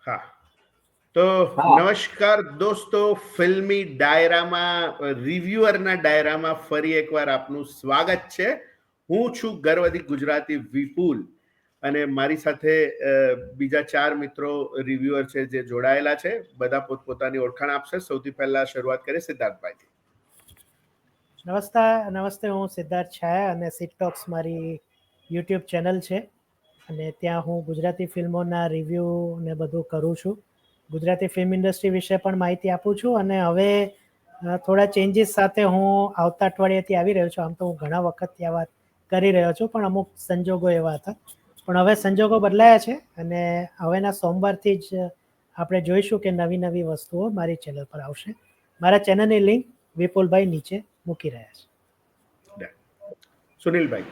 હા, તો હા. નમસ્કાર દોસ્તો, ફિલ્મી ડાયરામાં રિવ્યુઅરના ડાયરામાં ફરી એકવાર આપનું સ્વાગત છે. હું છું ગર્વથી ગુજરાતી વિપુલ અને મારી સાથે બીજા 4 મિત્રો રિવ્યુઅર છે જે જોડાયેલા છે. બધા પોતપોતાની ઓળખાણ આપશે. સૌથી પહેલા શરૂઆત કરીએ સિદ્ધાર્થભાઈથી. નમસ્તે, હું સિદ્ધાર્થ છાયા અને સિટ ટોક્સ મારી યુટ્યુબ ચેનલ છે અને ત્યાં હું ગુજરાતી ફિલ્મોના રિવ્યૂ ને બધું કરું છું. ગુજરાતી ફિલ્મ ઇન્ડસ્ટ્રી વિશે પણ માહિતી આપું છું અને હવે થોડા ચેન્જીસ સાથે હું આવતા અઠવાડિયાથી આવી રહ્યો છું. આમ તો હું ઘણા વખતથી આ વાત કરી રહ્યો છું, પણ અમુક સંજોગો એવા હતા. પણ હવે સંજોગો બદલાયા છે અને હવેના સોમવારથી જ આપણે જોઈશું કે નવી નવી વસ્તુઓ મારી ચેનલ પર આવશે. મારા ચેનલની લિંક વિપુલભાઈ નીચે મૂકી રહ્યા છે. સુનિલભાઈ.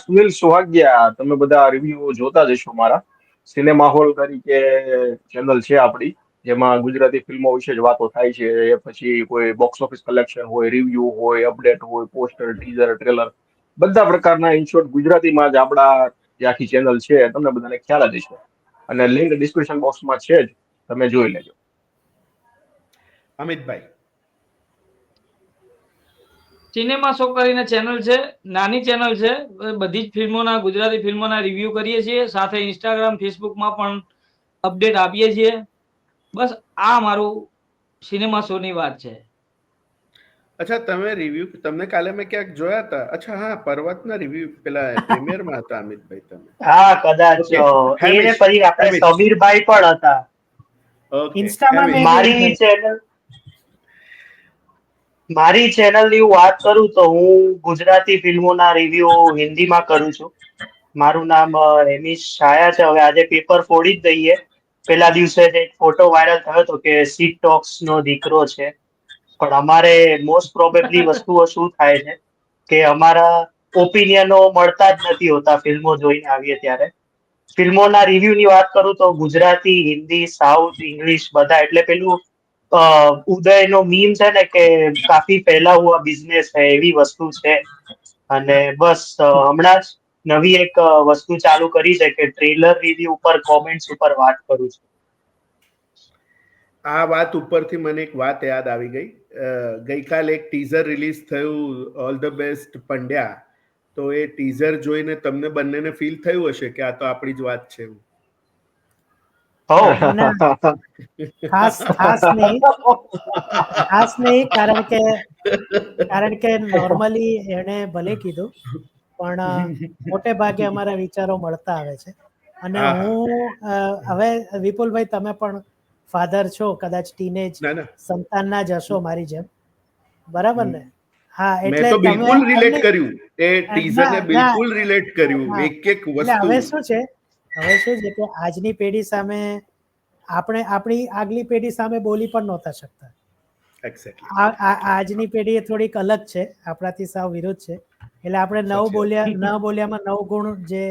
સુનિલ સુહાગિયા, તમે બધા રિવ્યુ જોતા જશો. મારા સિનેમા હોલ તરીકે ચેનલ છે આપણી, જેમાં ગુજરાતી ફિલ્મો વિશે જ વાતો થાય છે. એ પછી કોઈ બોક્સ ઓફિસ કલેક્શન હોય, રિવ્યુ હોય, અપડેટ હોય, પોસ્ટર, ટીઝર, ટ્રેલર, બધા પ્રકારના ઇનશોર્ટ ગુજરાતીમાં જ આપણા જે આખી ચેનલ છે તમને બધાને ખ્યાલ જ હશે. અને લિંક ડિસ્ક્રિપ્શન બોક્સમાં છે જ, તમે જોઈ લેજો. અમિતભાઈ. સિનેમા શો કરીને ચેનલ છે, નાની ચેનલ છે. બધી જ ફિલ્મોના, ગુજરાતી ફિલ્મોના રિવ્યુ કરીએ છીએ. સાથે ઇન્સ્ટાગ્રામ, ફેસબુકમાં પણ અપડેટ આપીએ છીએ. બસ આ મારું સિનેમા શોની વાત છે. અચ્છા, તમને કાલે મેં ક્યાંક જોયા હતા. અચ્છા, હા, પર્વતના રિવ્યુ પેલા પ્રીમિયરમાં હતા અમિતભાઈ તમે. હા, કદાચ ઓકે, એને પછી આપણે હેમિશ. સમીરભાઈ પણ હતા. ઓકે, ઇન્સ્ટામાં હેમિશ. મારી ચેનલની હું વાત કરું તો હું ગુજરાતી ફિલ્મોના રિવ્યુ હિન્દીમાં કરું છું. મારું નામ હેમિશ છાયા છે. હવે આજે પેપર ફોડી જ દઈએ. પેલા દિવસે જ એક ફોટો વાયરલ થયો હતો કે સીટ ટોક્સ નો દીકરો છે, પણ અમારે મોસ્ટ પ્રોબેબલી વસ્તુઓ શું થાય છે કે અમારા ઓપિનિયનો મળતા જ નથી હોતા ફિલ્મો જોઈને આવીએ ત્યારે. ફિલ્મોના રિવ્યુની વાત કરું તો ગુજરાતી, હિન્દી, સાઉથ, ઇંગ્લિશ બધા. એટલે પેલું ઉદયનો મીમ છે ને કે કાફી ફેલા હુઆ બિઝનેસ હે, એવી વસ્તુ છે. અને બસ હમણાં જ નવી એક વસ્તુ ચાલુ કરી છે કે ટ્રેલર રિવ્યુ ઉપર કોમેન્ટ્સ ઉપર વાત કરું છું. આ વાત ઉપરથી મને એક વાત યાદ આવી ગઈ. ગઈકાલે એક ટીઝર રિલીઝ થયું, ઓલ ધ બેસ્ટ પંડ્યા. તો એ ટીઝર જોઈને તમને બંનેને ફીલ થયું હશે કે આ તો આપણી જ વાત છે. ખાસ નહીં, કારણ કે નોર્મલી એને ભલે કીધું, પણ મોટે ભાગે અમારા વિચારો મળતા આવે છે. અને હું હવે વિપુલભાઈ, તમે પણ ફાધર છો, કદાચ ટીનેજ સંતાનના જ હશો મારી જેમ, બરાબર ને? હા, મેં તો બિલકુલ રિલેટ કર્યું, એ ટીઝરને બિલકુલ રિલેટ કર્યું, એક વસ્તુ. હવે શું છે કે આજની પેઢી સામે આપણે આપણી આગલી પેઢી સામે બોલી પણ નહોતા શકતા. આજની પેઢી થોડીક અલગ છે, આપણાથી સાવ વિરુદ્ધ છે. એટલે આપણે ન બોલ્યામાં 9 ગુણ જે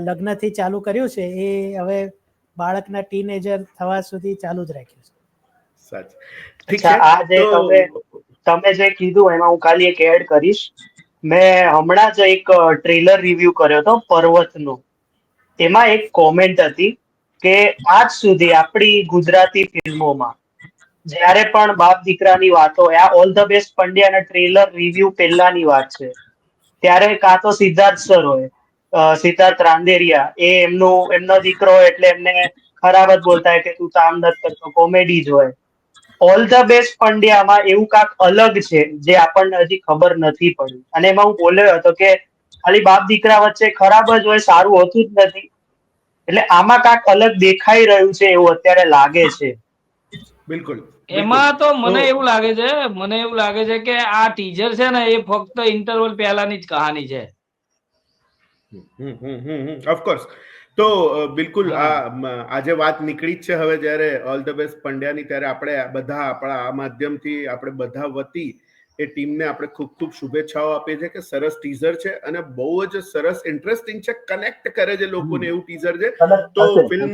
લગ્નથી ચાલુ કર્યું છે એ હવે બાળકના ટીનેજર થવા સુધી ચાલુ જ રાખ્યું છે. આ જે તમે જે કીધું એમાં હું ખાલી એક એડ કરીશ. મેં હમણાં જ એક ટ્રેલર રિવ્યુ કર્યો હતો પર્વતનો. એમાં એક કોમેન્ટ હતી કે આજ સુધી આપણી ગુજરાતી ફિલ્મોમાં જ્યારે પણ બાપ દીકરાની વાતો હોય, આ ઓલ ધ બેસ્ટ પંડ્યાના ટ્રેલર રિવ્યુ પહેલાની વાત છે, ત્યારે કાં તો સિદ્ધાર્થ સર હોય, સિદ્ધાર્થ રાંદેરિયા, એ એમનો દીકરો હોય એટલે એમને ખરાબ જ બોલતા હોય કે તું તો આમ નથી કરતો, કોમેડી જ હોય. ઓલ ધ બેસ્ટ પંડ્યામાં એવું કાંક અલગ છે જે આપણને હજી ખબર નથી પડી. અને એમાં હું બોલ્યો હતો કે ખાલી બાપ દીકરા વચ્ચે ખરાબ જ હોય, સારું હોતું જ નથી. એટલે આમાં કાંક અલગ દેખાઈ રહ્યું છે એવું અત્યારે લાગે છે. બિલકુલ. એમાં તો મને એવું લાગે છે કે આ ટીઝર છે ને એ ફક્ત ઇન્ટરવલ પહેલાની જ કહાની છે. ઓફકોર્સ. તો બિલકુલ આજે વાત નીકળી જ છે. હવે જ્યારે ઓલ ધ બેસ્ટ પંડ્યાની, ત્યારે આપણે બધા આપણા આ માધ્યમથી આપણે બધા વતી એ ટીમને આપણે ખૂબ ખૂબ શુભેચ્છાઓ આપીએ છીએ કે સરસ ટીઝર છે અને બહુ જ સરસ ઇન્ટરેસ્ટિંગ છે, કનેક્ટ કરે છે લોકોને એવું ટીઝર છે. તો ફિલ્મ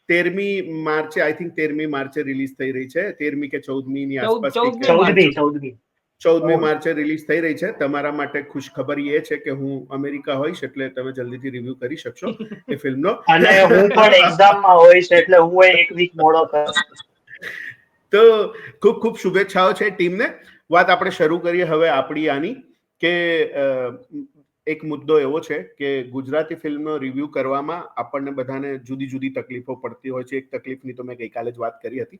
13મી માર્ચે, આઈ થિંક 13મી માર્ચે રિલીઝ થઈ રહી છે, 13મી કે 14મી ની આસપાસ. 14મી. 14મી માર્ચે રિલીઝ થઈ રહી છે. તમારા માટે ખુશખબર એ છે કે હું અમેરિકા હોઈશ, એટલે તમે જલ્દીથી રિવ્યુ કરી શકશો એ ફિલ્મનો. અને હું પણ એક્ઝામમાં હોઈશ એટલે હું એક વીક મોડો કરીશ. તો ખૂબ ખૂબ શુભેચ્છાઓ છે ટીમને. વાત આપણે શરૂ કરીએ હવે આપણી આની કે એક મુદ્દો એવો છે કે ગુજરાતી ફિલ્મનો રિવ્યુ કરવામાં આપણને બધાને જુદી જુદી તકલીફો પડતી હોય છે. એક તકલીફની તો મેં ગઈકાલે જ વાત કરી હતી,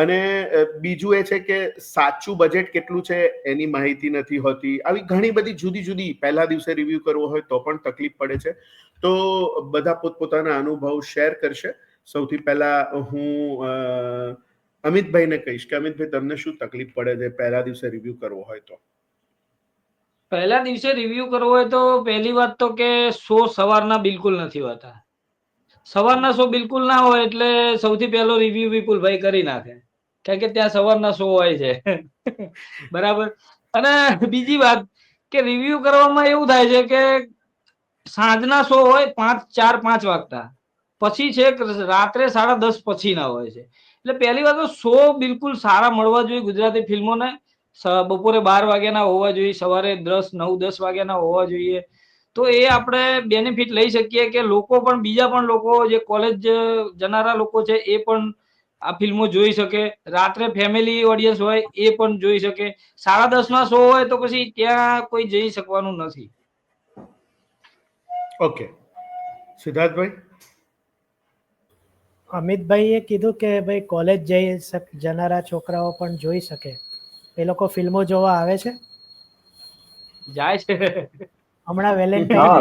અને બીજું એ છે કે સાચું બજેટ કેટલું છે એની માહિતી નથી હોતી. આવી ઘણી બધી જુદી જુદી, પહેલા દિવસે રિવ્યુ કરવો હોય તો પણ તકલીફ પડે છે. તો બધા પોતપોતાના અનુભવ શેર કરશે. સૌથી પહેલા હું અમિતભાઈને કહીશ કે અમિતભાઈ, તમને શું તકલીફ પડે છે પહેલા દિવસે રિવ્યુ કરવો હોય તો? પહેલા દિવસે રિવ્યુ કરવો હોય તો પહેલી વાત તો કે શો સવારના બિલકુલ નથી હોતા. સવારના શો બિલકુલ ના હોય એટલે સૌથી પહેલો રિવ્યુ વિપુલભાઈ કરી નાખે, કારણ કે ત્યાં સવારના શો હોય છે. બરાબર. અને બીજી વાત કે રિવ્યુ કરવામાં એવું થાય છે કે સાંજના શો હોય 4-5 વાગતા, પછી છે રાત્રે 10:30 પછીના હોય છે. એટલે પહેલી વાત તો શો બિલકુલ સારા મળવા જોઈએ ગુજરાતી ફિલ્મોને. બપોરે 12 વાગ્યાના હોવા જોઈએ, સવારે 9-10 વાગ્યાના હોવા જોઈએ. તો એ આપણે બેનિફિટ લઈ શકીએ કે લોકો પણ, બીજા પણ લોકો જે કોલેજ જનારા લોકો છે એ પણ આ ફિલ્મો જોઈ શકે. રાત્રે ફેમિલી ઓડિયન્સ હોય એ પણ જોઈ શકે. 10:30 ના શો હોય તો પછી ત્યાં કોઈ જઈ શકવાનું નથી. ઓકે, સિદ્ધાર્થભાઈ. અમિતભાઈએ કીધું કે ભાઈ કોલેજ જનારા છોકરાઓ પણ જોઈ શકે. એ લોકો ફિલ્મો જોવા આવે છે. જાય છે. હમણાં હા,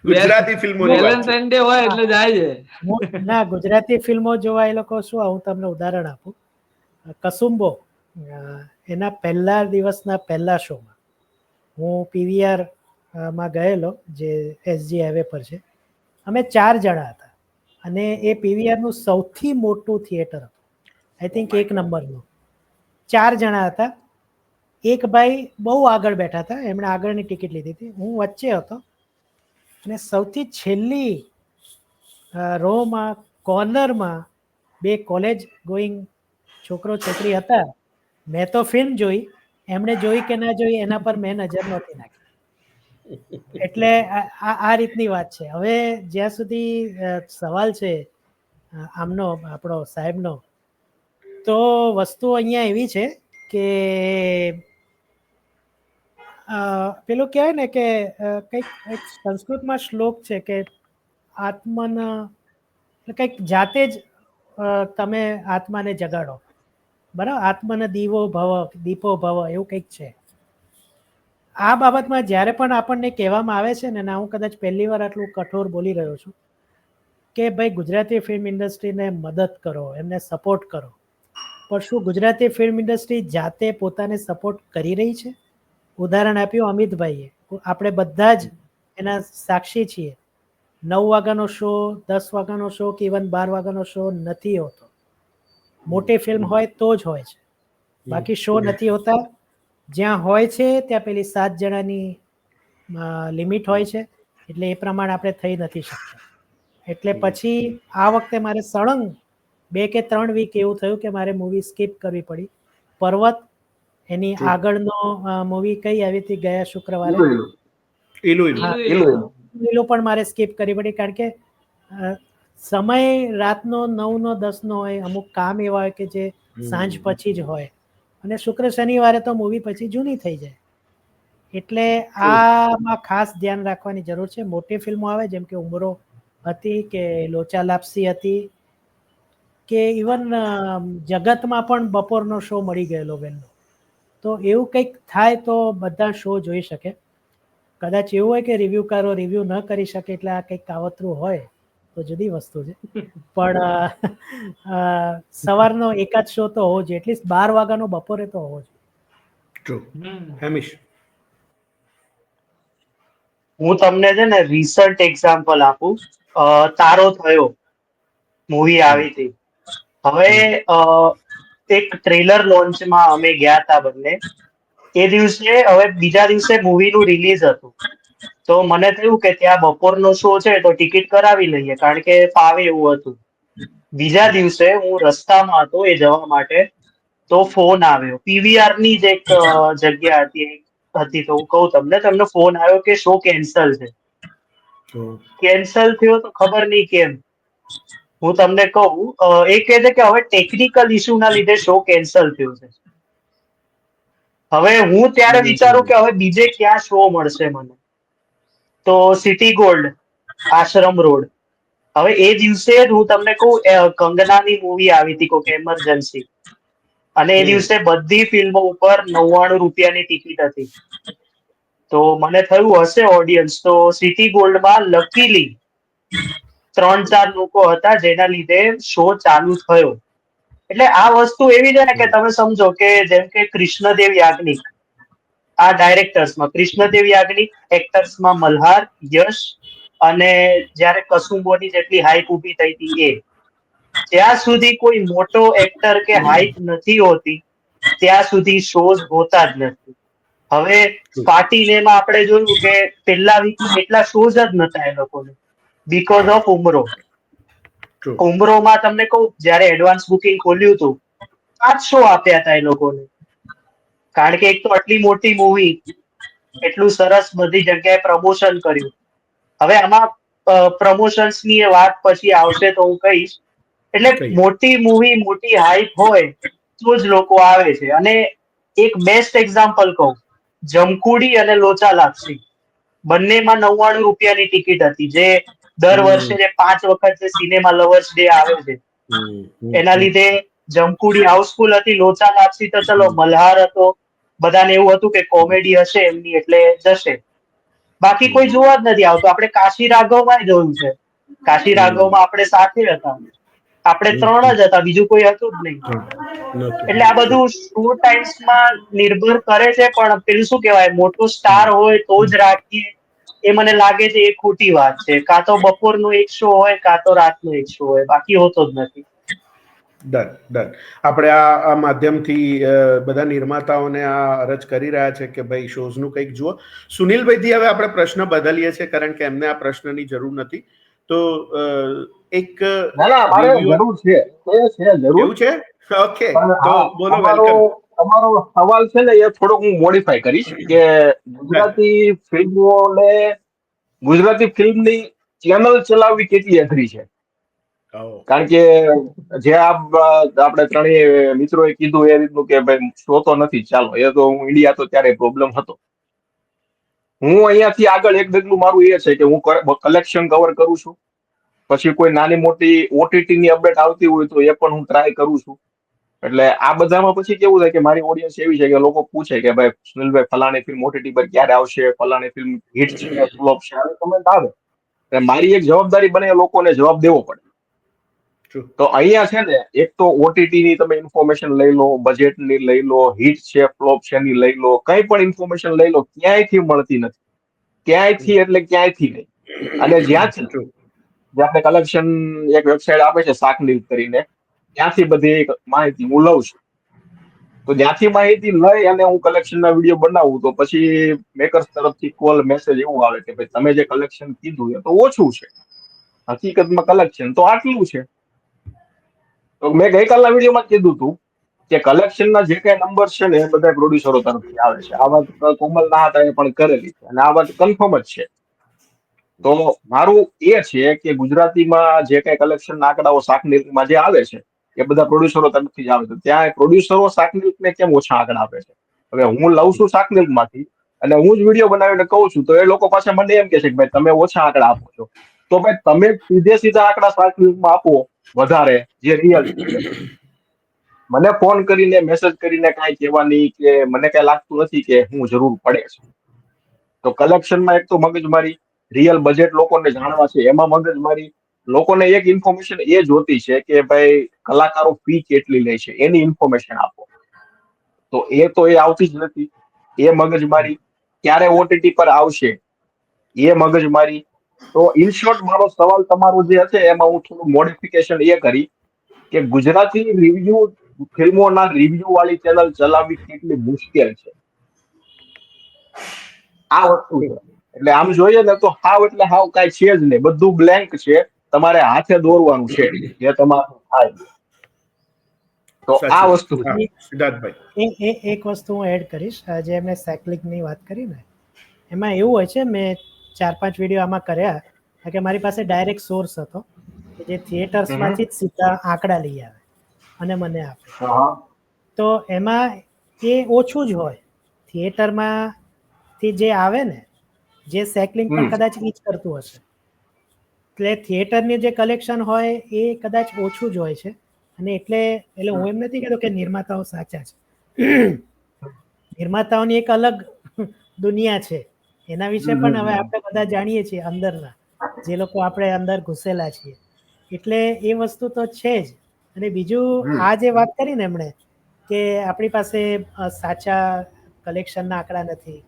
ગુજરાતી ફિલ્મોની વાત છે. વેલેન્ટાઇન ડે હોય એટલે જાય છે. ના, ગુજરાતી ફિલ્મો જોવા એ લોકો શું, હું તમને ઉદાહરણ આપું. કસુંબો એના પહેલા દિવસના પહેલા શોમાં હું પીવીઆર માં ગયેલો, જે એસજી હાઈવે પર છે. અમે 4 જણા હતા અને એ પીવીઆર નું સૌથી મોટું થિયેટર હતું, આઈ થિંક 1 નંબરનું. 4 જણા હતા. એક ભાઈ બહુ આગળ બેઠા હતા, એમણે આગળની ટિકિટ લીધી હતી. હું વચ્ચે હતો અને સૌથી છેલ્લી રોમાં કોર્નરમાં 2 કોલેજ ગોઈંગ છોકરો છોકરી હતા. મેં તો ફિલ્મ જોઈ, એમણે જોઈ કે ના જોઈ એના પર મેં નજર નહોતી નાખી. એટલે આ રીતની વાત છે. હવે જ્યાં સુધી સવાલ છે આમનો, આપણો સાહેબનો, તો વસ્તુ અહીંયા એવી છે કે પેલું કહેવાય ને કે કંઈક સંસ્કૃતમાં શ્લોક છે કે આત્માના, કંઈક જાતે જ તમે આત્માને જગાડો. બરાબર, આત્માને દીપો ભવ એવું કંઈક છે. આ બાબતમાં જ્યારે પણ આપણને કહેવામાં આવે છે ને, હું કદાચ પહેલી વાર આટલું કઠોર બોલી રહ્યો છું કે ભાઈ ગુજરાતી ફિલ્મ ઇન્ડસ્ટ્રીને મદદ કરો, એમને સપોર્ટ કરો, પણ શું ગુજરાતી ફિલ્મ ઇન્ડસ્ટ્રી જાતે પોતાને સપોર્ટ કરી રહી છે? ઉદાહરણ આપ્યું અમિતભાઈએ, આપણે બધા જ એના સાક્ષી છીએ. 9 વાગ્યાનો શો, 10 વાગ્યાનો શો કે ઇવન 12 વાગ્યાનો શો નથી હોતો. મોટી ફિલ્મ હોય તો જ હોય છે, બાકી શો નથી હોતા. જ્યાં હોય છે ત્યાં પેલી 7 જણાની લિમિટ હોય છે, એટલે એ પ્રમાણે આપણે થઈ નથી શકતા. એટલે પછી આ વખતે મારે સળંગ 2 કે 3 વીક એવું થયું કે મારે મૂવી સ્કીપ કરવી પડી. પર્વત, એની આગળનો મૂવી કઈ આવી હતી ગયા શુક્રવારે, ઈલો પણ મારે સ્કીપ કરવી પડી, કારણ કે સમય રાતનો 9 નો 10 નો હોય, અમુક કામ એવા હોય કે જે સાંજ પછી જ હોય, અને શુક્ર શનિવારે તો મૂવી પછી જૂની થઈ જાય. એટલે આમાં ખાસ ધ્યાન રાખવાની જરૂર છે. મોટી ફિલ્મો આવે જેમ કે ઉમરો હતી, કે લોચા લાપસી હતી, કે ઇવન જગતમાં પણ બપોરનો શો મળી ગયેલો વહેલો, તો એવું કંઈક થાય તો બધા શો જોઈ શકે. કદાચ એવું હોય કે રિવ્યુકારો રિવ્યુ ન કરી શકે એટલે આ કંઈક કાવતરું હોય તો જુદી વસ્તુ છે, પણ સવારનો એકાદ શો તો હોવો જોઈએ, એટલીસ્ટ 12 વાગ્યાનો બપોરે તો હોવો જોઈએ. હેમિશ, હું તમને છે ને રિસન્ટ એક્ઝામ્પલ આપું. તારો થયો મૂવી આવી હતી. હવે એક ટ્રેલર લોન્ચમાં અમે ગયા હતા બંને. એ દિવસે, હવે બીજા દિવસે મૂવીનું રિલીઝ હતું, તો મને થયું કે ત્યાં બપોરનો શો છે તો ટિકિટ કરાવી લઈએ, કારણ કે ફાવે એવું હતું. બીજા દિવસે હું રસ્તામાં હતો એ જવા માટે, તો ફોન આવ્યો. પીવીઆર ની જ એક જગ્યા હતી તો હું કહું તમને ફોન આવ્યો કે શો કેન્સલ છે. કેન્સલ થયો તો ખબર નહીં કેમ. હું તમને કહું, એ કહે છે કે હવે ટેકનિકલ ઇસ્યુ ના લીધે શો કેન્સલ થયો છે. હવે હું ત્યારે વિચારું કે હવે બીજે ક્યાં શો મળશે મને, તો સિટી ગોલ્ડ, આશ્રમ રોડ. હવે એ દિવસે જ હું તમને કહું, કંગનાની મૂવી આવી હતી કોઈક એમરજન્સી, અને એ દિવસે બધી ફિલ્મો ઉપર 99 રૂપિયાની ટિકિટ હતી. તો મને થયું હશે ઓડિયન્સ, તો સિટી ગોલ્ડમાં લકીલી 3-4 લોકો હતા જેના લીધે શો ચાલુ થયો. એટલે આ વસ્તુ એવી છે ને કે તમે સમજો કે જેમ કે કૃષ્ણદેવ યાજ્ઞિક, આ ડાયરેક્ટર્સમાં કૃષ્ણદેવ યાજ્ઞિક, એક્ટર્સમાં મલ્હાર, યશ, અને જયારે કસુંબોની જેટલી હાઈપ ઊભી થઈ હતી એ, જ્યાં સુધી કોઈ મોટો એક્ટર કે હાઈપ નથી હોતી ત્યાં સુધી શોઝ હોતા જ નથી. હવે પાર્ટીનેમાં આપણે જોયું કે પહેલા વીકમાં એટલા શોઝ જ નતા એ લોકોને, બીકોઝ ઓફ ઉમરો. ઉમરોમાં તમને કહું, જયારે એડવાન્સ બુકિંગ ખોલ્યું હતું 5 શો આપ્યા હતા એ લોકોને, કારણ કે એક તો આટલી મોટી મૂવી, એટલું સરસ બધી જગ્યાએ પ્રમોશન કર્યું. હવે આમાં પ્રમોશન્સ ની વાત પછી આવશે તો હું કહીશ. એટલે મોટી મૂવી, મોટી હાઈપ હોય તો જ લોકો આવે છે. અને એક બેસ્ટ એક્ઝામ્પલ કહું, જમકુડી અને લોચા લાપસી બંનેમાં 99 રૂપિયાની ટિકિટ હતી, જે દર વર્ષે જે 5 વખત જે સિનેમા લવર્સ ડે આવે છે એના લીધે જમકુડી હાઉસફુલ હતી. લોચા લાપસી તો ચલો મલ્હાર હતો, બધાને એવું હતું કે કોમેડી હશે એમની એટલે જશે, બાકી કોઈ જોવા જ નથી આવતું. આપણે કાશી રાઘવમાં જોયું છે, કાશી રાઘવમાં આપણે સાથે હતા, આપણે 3 જ હતા, બીજું કોઈ હતું જ નહીં. એટલે આ બધું શો ટાઈમ્સમાં નિર્ભર કરે છે, પણ પેલું શું કહેવાય, મોટો સ્ટાર હોય તો જ રાખીએ એ મને લાગે છે એ ખોટી વાત છે. કાં તો બપોરનો એક શો હોય, કાં તો રાતનો એક શો હોય, બાકી હોતો જ નથી. ડન. આપણે આ માધ્યમથી બધા નિર્માતાઓને આ અરજ કરી રહ્યા છે કે ભાઈ શોઝનું કંઈક જુઓ. સુનિલભાઈથી હવે આપણે પ્રશ્ન બદલીએ છીએ, કારણ કે એમને આ પ્રશ્નની જરૂર નથી. તો એક જરૂર છે, એવું છે? ઓકે, તો બોલો. વેલકમ. તમારો સવાલ છે ને એ થોડોક હું મોડિફાઈ કરીશ કે ગુજરાતી ફિલ્મની ચેનલ ચલાવવી કેટલી અઘરી છે. કારણ કે જે આપણે ત્રણેય મિત્રોએ કીધું એ રીતનું કે ભાઈ શો તો નથી, ચાલો એ તો હું ઇન્ડિયા તો ત્યારે પ્રોબ્લેમ હતો. હું અહીંયાથી આગળ એક ડગલું મારું એ છે કે હું કલેક્શન કવર કરું છું, પછી કોઈ નાની મોટી ઓટીટી ની અપડેટ આવતી હોય તો એ પણ હું ટ્રાય કરું છું. એટલે આ બધામાં પછી કેવું થાય કે મારી ઓડિયન્સ એવી છે કે લોકો પૂછે કે ભાઈ સુનિલભાઈ ફલાણી ફિલ્મ ઓટીટી પર ક્યારે આવશે, ફલાણી ફિલ્મ હિટ છે, ફ્લોપ છે, આવી કમેન્ટ આવે. મારી એક જવાબદારી બને લોકોને જવાબ દેવો પડે. તો અહીંયા છે ને, એક તો ઓટીટી ની તમે ઇન્ફોર્મેશન લઈ લો, બજેટ ની લઈ લો, હિટ છે ફ્લોપ છે ની લઈ લો, કઈ પણ ઇન્ફોર્મેશન લઈ લો, ક્યાંયથી મળતી નથી. ક્યાંયથી એટલે ક્યાંયથી નહીં. અને જ્યાંથી જે આપણે કલેક્શન એક વેબસાઇટ આપે છે શાકનીલ કરીને, ત્યાંથી બધી માહિતી હું લઉં છું. તો જ્યાંથી માહિતી લઈ અને હું કલેક્શનના વિડીયો બનાવું તો પછી મેકર્સ તરફથી કોલ મેસેજ એવું આવે કે ભાઈ તમે જે કલેક્શન કીધું એ તો ઓછું છે, હકીકતમાં કલેક્શન તો આટલું છે. તો મેં ગઈકાલના વિડીયોમાં કીધું હતું કે કલેક્શનના જે કઈ નંબર છે ને એ બધા પ્રોડ્યુસરો તરફથી આવે છે. આ વાત કોમલ નાહતાએ પણ કરેલી છે અને આ વાત કન્ફર્મ જ છે. તો મારું એ છે કે ગુજરાતીમાં જે કઈ કલેક્શન આંકડાઓ શાકનીલમાં જે આવે છે એ બધા પ્રોડ્યુસરો તરફથી જ આવે છે. ત્યાં પ્રોડ્યુસરો શાકનીલને કેમ ઓછા આંકડા આપે છે? હવે હું લઉં છું શાકનીલમાંથી અને હું જ વિડીયો બનાવીને કહું છું તો એ લોકો પાસે મને એમ કે છે કે ભાઈ તમે ઓછા આંકડા આપો છો. તો ભાઈ તમે સીધા આંકડા શાકનીલમાં આપો વધારે, જે રિયલ છે. મને ફોન કરીને મેસેજ કરીને કાંઈ કહેવાની કે મને કઈ લાગતું નથી કે હું જરૂર પડે છે. તો કલેક્શનમાં એક તો મગજમારી, રિયલ બજેટ લોકોને જાણવા છે એમાં મગજમારી, લોકોને એક ઇન્ફોર્મેશન એ જોતી છે કે ભાઈ કલાકારો ફી કેટલી લે છે એની ઇન્ફોર્મેશન આપો. તો એ આવતી જ નથી. એ મગજમારી, ક્યારે ઓટીટી પર આવશે એ મગજમારી. તો ઇન શોર્ટ મારો સવાલ તમારો જે હશે એમાં હું થોડું મોડિફિકેશન એ કરી કે ગુજરાતી ફિલ્મોના રિવ્યુ વાળી ચેનલ ચલાવવી કેટલી મુશ્કેલ છે. આ વસ્તુ છે. એટલે આમ જોઈએ ને તો હાવ એટલે હાવ કાંઈ છે જ નહીં, બધું બ્લેન્ક છે. તમારે હાથે દોરવાનું છે જે તમારું થાય. તો આ સાચું. વસ્તુ છે. હા, સિદ્ધાર્થભાઈ. એક વસ્તુ હું એડ કરીશ. જે એમણે સાયકલિંગની વાત કરી ને, એમાં એવું હોય છે, મેં 4-5 વિડીયો આમાં કર્યા કારણ કે મારી પાસે ડાયરેક્ટ સોર્સ હતો કે જે થિયેટર્સમાંથી જ સીધા આંકડા લઈ આવે અને મને આપે. હા તો એમાં એ ઓછું જ હોય. થિયેટરમાંથી જે આવે ને, જે સાયકલિંગ પણ કદાચ એ જ કરતું હશે, એટલે થિયેટરની જે કલેક્શન હોય એ કદાચ ઓછું જ હોય છે. અને એટલે હું એમ નથી કહેતો કે નિર્માતાઓ સાચા છે. નિર્માતાઓની એક અલગ દુનિયા છે, એના વિશે પણ હવે આપણે બધા જાણીએ છીએ અંદરના, જે લોકો આપણે અંદર ઘૂસેલા છીએ. એટલે એ વસ્તુ તો છે જ. અને બીજું આ જે વાત કરી ને એમણે કે આપણી પાસે સાચા કલેક્શનના આંકડા નથી,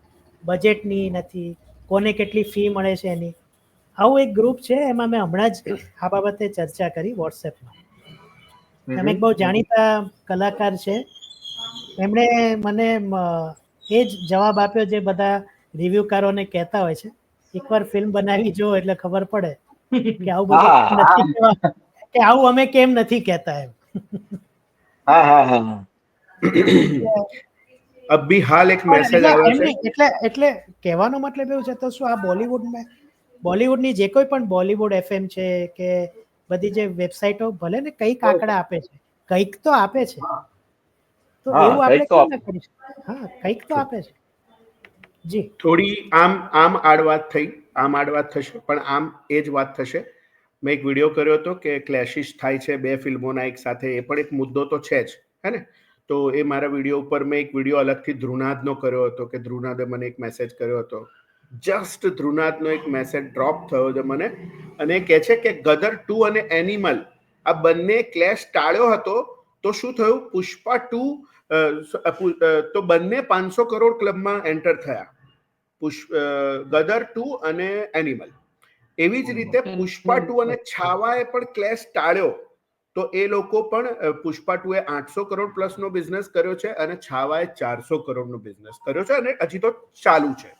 બજેટની નથી, કોને કેટલી ફી મળે છે એની, આવું એક ગ્રુપ છે. એમાં મેં હમણાં જ આ બાબતે ચર્ચા કરી વોટ્સએપમાં. એમાં એક બહુ જાણીતા કલાકાર છે, એમણે મને એ જ જવાબ આપ્યો જે બધા રિવ્યુકારોને કહેતા હોય છે, એકવાર ફિલ્મ બનાવી જો એટલે ખબર પડે કે આવું બધું નથી કહેવા, કે આવું અમે કેમ નથી કહેતા એમ. અભી હાલ એક મેસેજ આવ્યો છે. એટલે કહેવાનો મતલબ એવું છે, તો શું આ બોલિવૂડની જે કોઈ પણ બોલિવૂડ એફએમ છે કે બધી જે વેબસાઇટો ભલે ને કંઈક આંકડા આપે છે, કંઈક તો આપે છે, તો એવું આપણે કેમ ના કરી શકીએ? હા, કંઈક તો આપે છે. જી, થોડી આમ આડવાત થઈ, આમ આડવાત થશે, પણ આમ એ જ વાત થશે. મેં એક વિડીયો કર્યો હતો કે ક્લેશિશ થાય છે બે ફિલ્મોના એક સાથે, એ પણ એક મુદ્દો તો છે જ, હે ને? તો એ મારા વિડીયો ઉપર મેં એક વિડીયો અલગથી ધ્રુનાદનો કર્યો હતો કે ધ્રુનાદે મને એક મેસેજ કર્યો હતો. જસ્ટ ધ્રુનાદનો એક મેસેજ ડ્રોપ થયો છે મને, અને કહે છે કે ગદર 2 અને એનિમલ આ બંને ક્લેશ ટાળ્યો હતો તો શું થયું? પુષ્પા 2 તો બંને 500 કરોડ ક્લબમાં એન્ટર થયા, ગદર 2 અને એનિમલ. એવી જ રીતે પુષ્પા 2 અને છાવાએ પણ ક્લેશ ટાળ્યો, તો એ લોકો પણ પુષ્પા 2 એ 800 કરોડ પ્લસનો બિઝનેસ કર્યો છે અને છાવાએ 400 કરોડનો બિઝનેસ કર્યો છે, અને હજી તો ચાલુ છે.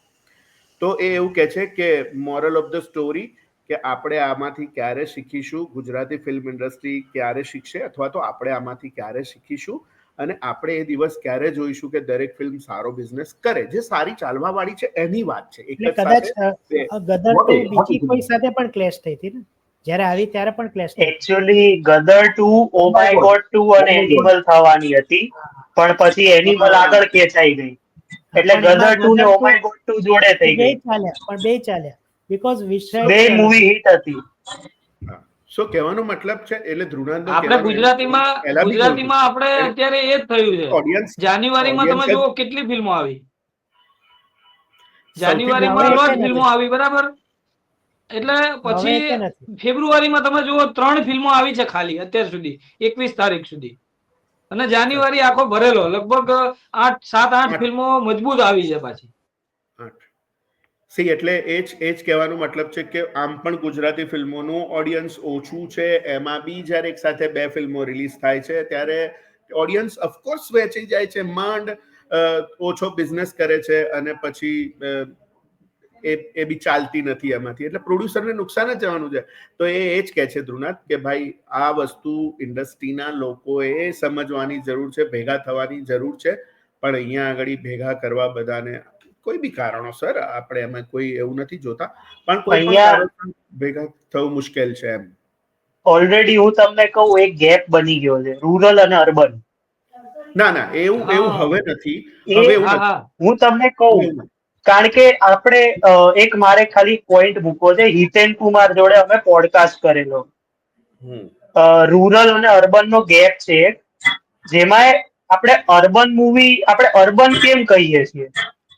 તો એ એવું કહે છે કે મોરલ ઓફ ધ સ્ટોરી કે આપણે આમાંથી ક્યારે શીખીશું, ગુજરાતી ફિલ્મ ઇન્ડસ્ટ્રી ક્યારે શીખશે, અથવા તો આપણે આમાંથી ક્યારે શીખીશું, અને આપણે એ દિવસ ક્યારે જોઈશું કે દરેક ફિલ્મ સારો બિઝનેસ કરે, જે સારી ચાલવા વાળી છે એની વાત છે. એક જ કદાચ સાથે ગદર 2 બીજી કોઈ સાથે પણ ક્લેશ થઈ હતી ને, જ્યારે આવી ત્યારે પણ ક્લેશ થઈ. Actually Gadar 2 oh my God 2 અને એનિમલ થવાની હતી, પણ પછી એનિમલ આગળ ખેંચાઈ ગઈ, એટલે ગદર 2 ને ઓ માય ગોડ 2 જોડે થઈ ગઈ. બે ચાલ્યા બીકોઝ વિષય બે મૂવી હિટ હતી. શું કહેવાનો મતલબ છે? એટલે ધ્રુનાદનો આપણે ગુજરાતીમાં આપણે અત્યારે એ જ થયું છે. ઓડિયન્સ જાન્યુઆરીમાં તમે જુઓ કેટલી ફિલ્મો આવી, જાન્યુઆરીમાં હવે 9 ફિલ્મો આવી, બરાબર? એટલે પછી ફેબ્રુઆરીમાં તમે જુઓ 3 ફિલ્મો આવી છે ખાલી અત્યાર સુધી, 21 તારીખ સુધી. અને જાન્યુઆરી આખો ભરેલો, લગભગ 7-8 ફિલ્મો મજબૂત આવી છે પાછી. એટલે એ જ કહેવાનો મતલબ છે કે આમ પણ ગુજરાતી ફિલ્મોનું ઓડિયન્સ ઓછું છે, એમાં બી જ્યારે એક સાથે બે ફિલ્મો રિલીઝ થાય છે ત્યારે ઓડિયન્સ ઓફકોર્સ વેચાઈ જાય છે, માંડ ઓછો બિઝનેસ કરે છે, અને પછી એ બી ચાલતી નથી એમાંથી, એટલે પ્રોડ્યુસરને નુકસાન જ જવાનું છે. તો એ જ કહે છે ધ્રુનાદ કે ભાઈ આ વસ્તુ ઇન્ડસ્ટ્રીના લોકોએ સમજવાની જરૂર છે, ભેગા થવાની જરૂર છે, પણ અહીંયા આગળ ભેગા કરવા બધાને કોઈ બી કારણોસર આપણે એમાં કોઈ એવું નથી જોતા, પણ કોઈ પણ કારણોસર ભેગા થવું મુશ્કેલ છે એમ. ઓલરેડી હું તમને કહું, એક ગેપ બની ગયો છે રૂરલ અને અર્બન. ના એવું હવે નથી. હવે હું તમને કહું, કારણ કે આપણે એક મારે ખાલી પોઈન્ટ મૂકવો છે. હિતેન કુમાર જોડે અમે પોડકાસ્ટ કરેલો, રૂરલ અને અર્બન નો ગેપ છે, જેમાં આપણે અર્બન કેમ કહીએ છીએ.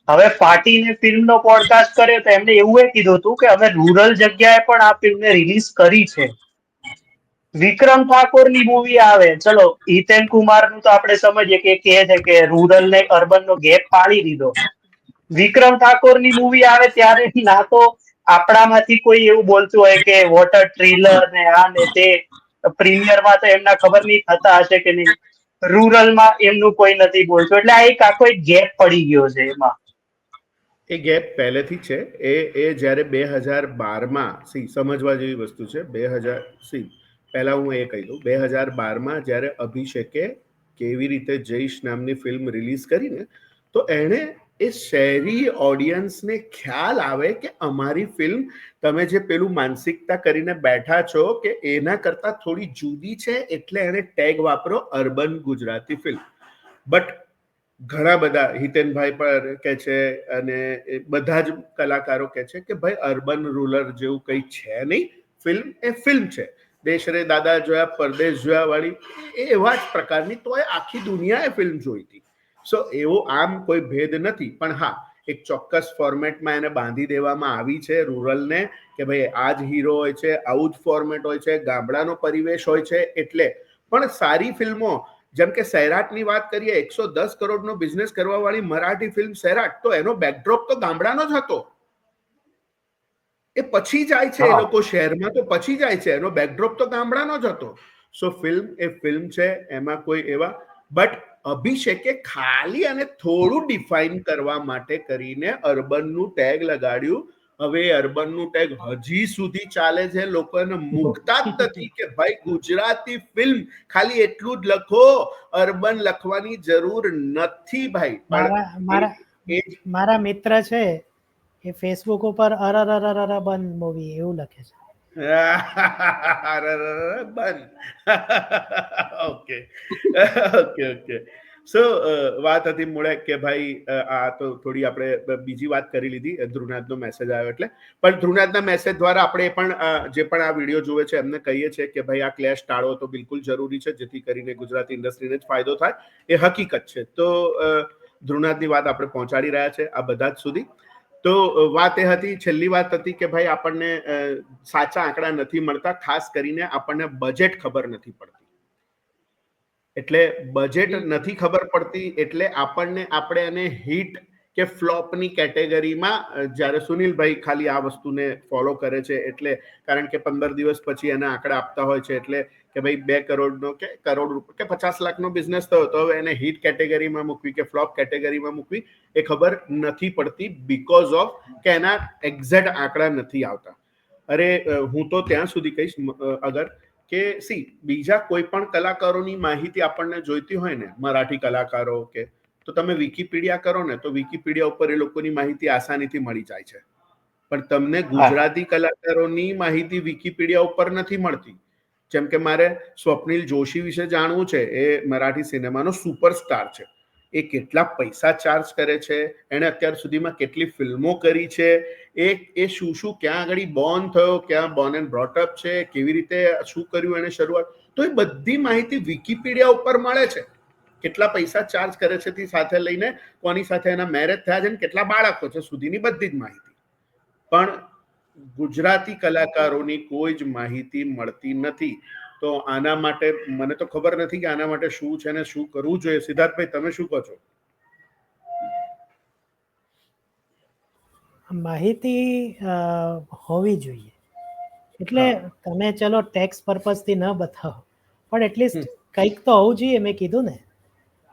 હવે ફાટીને ફિલ્મનો પોડકાસ્ટ કર્યો તો એમને એવું કીધું હતું કે અમે રૂરલ જગ્યાએ પણ આ ફિલ્મને રિલીઝ કરી છે. વિક્રમ ઠાકોરની મૂવી આવે, ચલો હિતેન કુમાર નું તો આપણે સમજીએ કે કહે છે કે રૂરલ ને અર્બન નો ગેપ પાડી દીધો. વિક્રમ ઠાકોરની મૂવી આવે ત્યારે ના તો આપણામાંથી કોઈ એવું બોલતું હોય કે વોટર ટ્રેલર ને આ ને તે, પ્રીમિયરમાં તો એમના ખબર નહીં થતા હશે કે નહીં, રૂરલમાં એમનું કોઈ નથી બોલતું, એટલે આ એક આખો એક ગેપ પડી ગયો છે એમાં. એ ગેપ પહેલેથી છે. એ જ્યારે 2012માં સમજવા જેવી વસ્તુ છે. પહેલા હું એ કહી દઉં, 2012માં જ્યારે અભિષેકે કેવી રીતે જઈશ નામની ફિલ્મ રિલીઝ કરીને, તો એણે એ શહેરી ઓડિયન્સને ખ્યાલ આવે કે અમારી ફિલ્મ, તમે જે પેલું માનસિકતા કરીને બેઠા છો કે એના કરતાં થોડી જુદી છે, એટલે એણે ટેગ વાપરો અર્બન ગુજરાતી ફિલ્મ. બટ ઘણા બધા હિતેનભાઈ પર કે છે અને બધા જ કલાકારો કે છે કે ભાઈ અર્બન રૂરલ જેવું કંઈ છે નહીં, ફિલ્મ એ ફિલ્મ છે. દેશ રે દાદા જોયા, પરદેશ જોયા વાળી એવા જ પ્રકારની, તો એ આખી દુનિયાએ ફિલ્મ જોઈ હતી. સો એવો આમ કોઈ ભેદ નથી, પણ હા એક ચોક્કસ ફોર્મેટમાં એને બાંધી દેવામાં આવી છે રૂરલને, કે ભાઈ આ જ હીરો હોય છે, આવું જ ફોર્મેટ હોય છે, ગામડાનો પરિવેશ હોય છે. એટલે પણ સારી ફિલ્મો, જેમ કે સૈરાટની વાત કરીએ, 110 કરોડનો બિઝનેસ કરવા વાળી મરાઠી ફિલ્મ સૈરાટ, તો એનો બેકડ્રોપ તો ગામડાનો જ હતો. એ પછી જાય છે એ લોકો શહેરમાં, તો પછી જાય છે, એનો બેકડ્રોપ તો ગામડાનો જ હતો. સો ફિલ્મ એ ફિલ્મ છે, એમાં કોઈ એવા, બટ અભિષેકે ખાલી અને થોડું ડિફાઇન કરવા માટે કરીને અર્બનનું ટેગ લગાડ્યું. હવે અર્બનનું ટેગ હજી સુધી ચાલે છે, લોકોને મૂકતા જ નથી કે ભાઈ ગુજરાતી ફિલ્મ, ખાલી એટલું જ લખો, અર્બન લખવાની જરૂર નથી ભાઈ. મારા મિત્ર છે એ ફેસબુક ઉપર અરર બન મૂવી એવું લખે છે. Okay okay okay. સો વાત હતી મૂળે કે ભાઈ આ તો થોડી આપણે બીજી વાત કરી લીધી, ધ્રુવનાથનો મેસેજ આવ્યો એટલે. પણ ધ્રુવનાથના મેસેજ દ્વારા આપણે પણ જે પણ આ વિડીયો જોવે છે એમને કહીએ છીએ કે ભાઈ આ ક્લેશ ટાળવો તો બિલકુલ જરૂરી છે, જેથી કરીને ગુજરાતી ઇન્ડસ્ટ્રીને જ ફાયદો થાય, એ હકીકત છે. તો ધ્રુવનાથની વાત આપણે પહોંચાડી રહ્યા છે આ બધા જ સુધી. તો વાત એ હતી, છેલ્લી વાત હતી કે ભાઈ આપણને સાચા આંકડા નથી મળતા, ખાસ કરીને આપણને બજેટ ખબર નથી પડતી. એટલે બજેટ નથી ખબર પડતી એટલે આપણે એને હિટ કે ફ્લોપની કેટેગરીમાં, જ્યારે સુનિલભાઈ ખાલી આ વસ્તુને ફોલો કરે છે એટલે, કારણ કે 15 દિવસ પછી એના આંકડા આપતા હોય છે, એટલે કે ભાઈ 2 કરોડનો કે કરોડ રૂપિયા કે 50 લાખનો બિઝનેસ થયો, તો હવે એને હિટ કેટેગરીમાં મૂકવી કે ફ્લોપ કેટેગરીમાં મૂકવી એ ખબર નથી પડતી, બીકોઝ ઓફ કે એના એક્ઝેક્ટ આંકડા નથી આવતા. અરે હું તો ત્યાં સુધી કહીશ અગર કે બીજા કોઈ પણ કલાકારોની માહિતી આપણને જોઈતી હોય ને, મરાઠી કલાકારો કે, તો તમે વિકીપીડિયા કરો ને, તો વિકીપીડિયા ઉપર એ લોકોની માહિતી આસાનીથી મળી જાય છે. પણ તમને ગુજરાતી કલાકારોની માહિતી વિકીપીડિયા ઉપર નથી મળતી. જેમ કે મારે સ્વપ્નિલ જોશી વિશે જાણવું છે, એ મરાઠી સિનેમાનો સુપરસ્ટાર છે. એ કેટલા પૈસા ચાર્જ કરે છે, એણે અત્યાર સુધીમાં કેટલી ફિલ્મો કરી છે, એ શું ક્યાં આગળ બોર્ન થયો, ક્યાં બોર્ન એન્ડ બ્રોટઅપ છે, કેવી રીતે શું કર્યું એને શરૂઆત, તો એ બધી માહિતી વિકીપીડિયા ઉપર મળે છે. કેટલા પૈસા ચાર્જ કરે છે તે સાથે લઈને કોની સાથે એના મેરેજ થયા છે, કેટલા બાળકો છે સુધીની બધી જ માહિતી. પણ ગુજરાતી કલાકારોની કોઈ જ માહિતી મળતી નથી. તો આના માટે મને તો ખબર નથી કે આના માટે શું છે ને શું કરવું જોઈએ. સિદ્ધાર્થભાઈ, તમે શું કહો છો? માહિતી હોવી જોઈએ. એટલે તમે ચલો ટેક્સ પર્પઝથી ન બતાવો, પણ એટલીસ્ટ કંઈક તો હોવું જોઈએ. મેં કીધું ને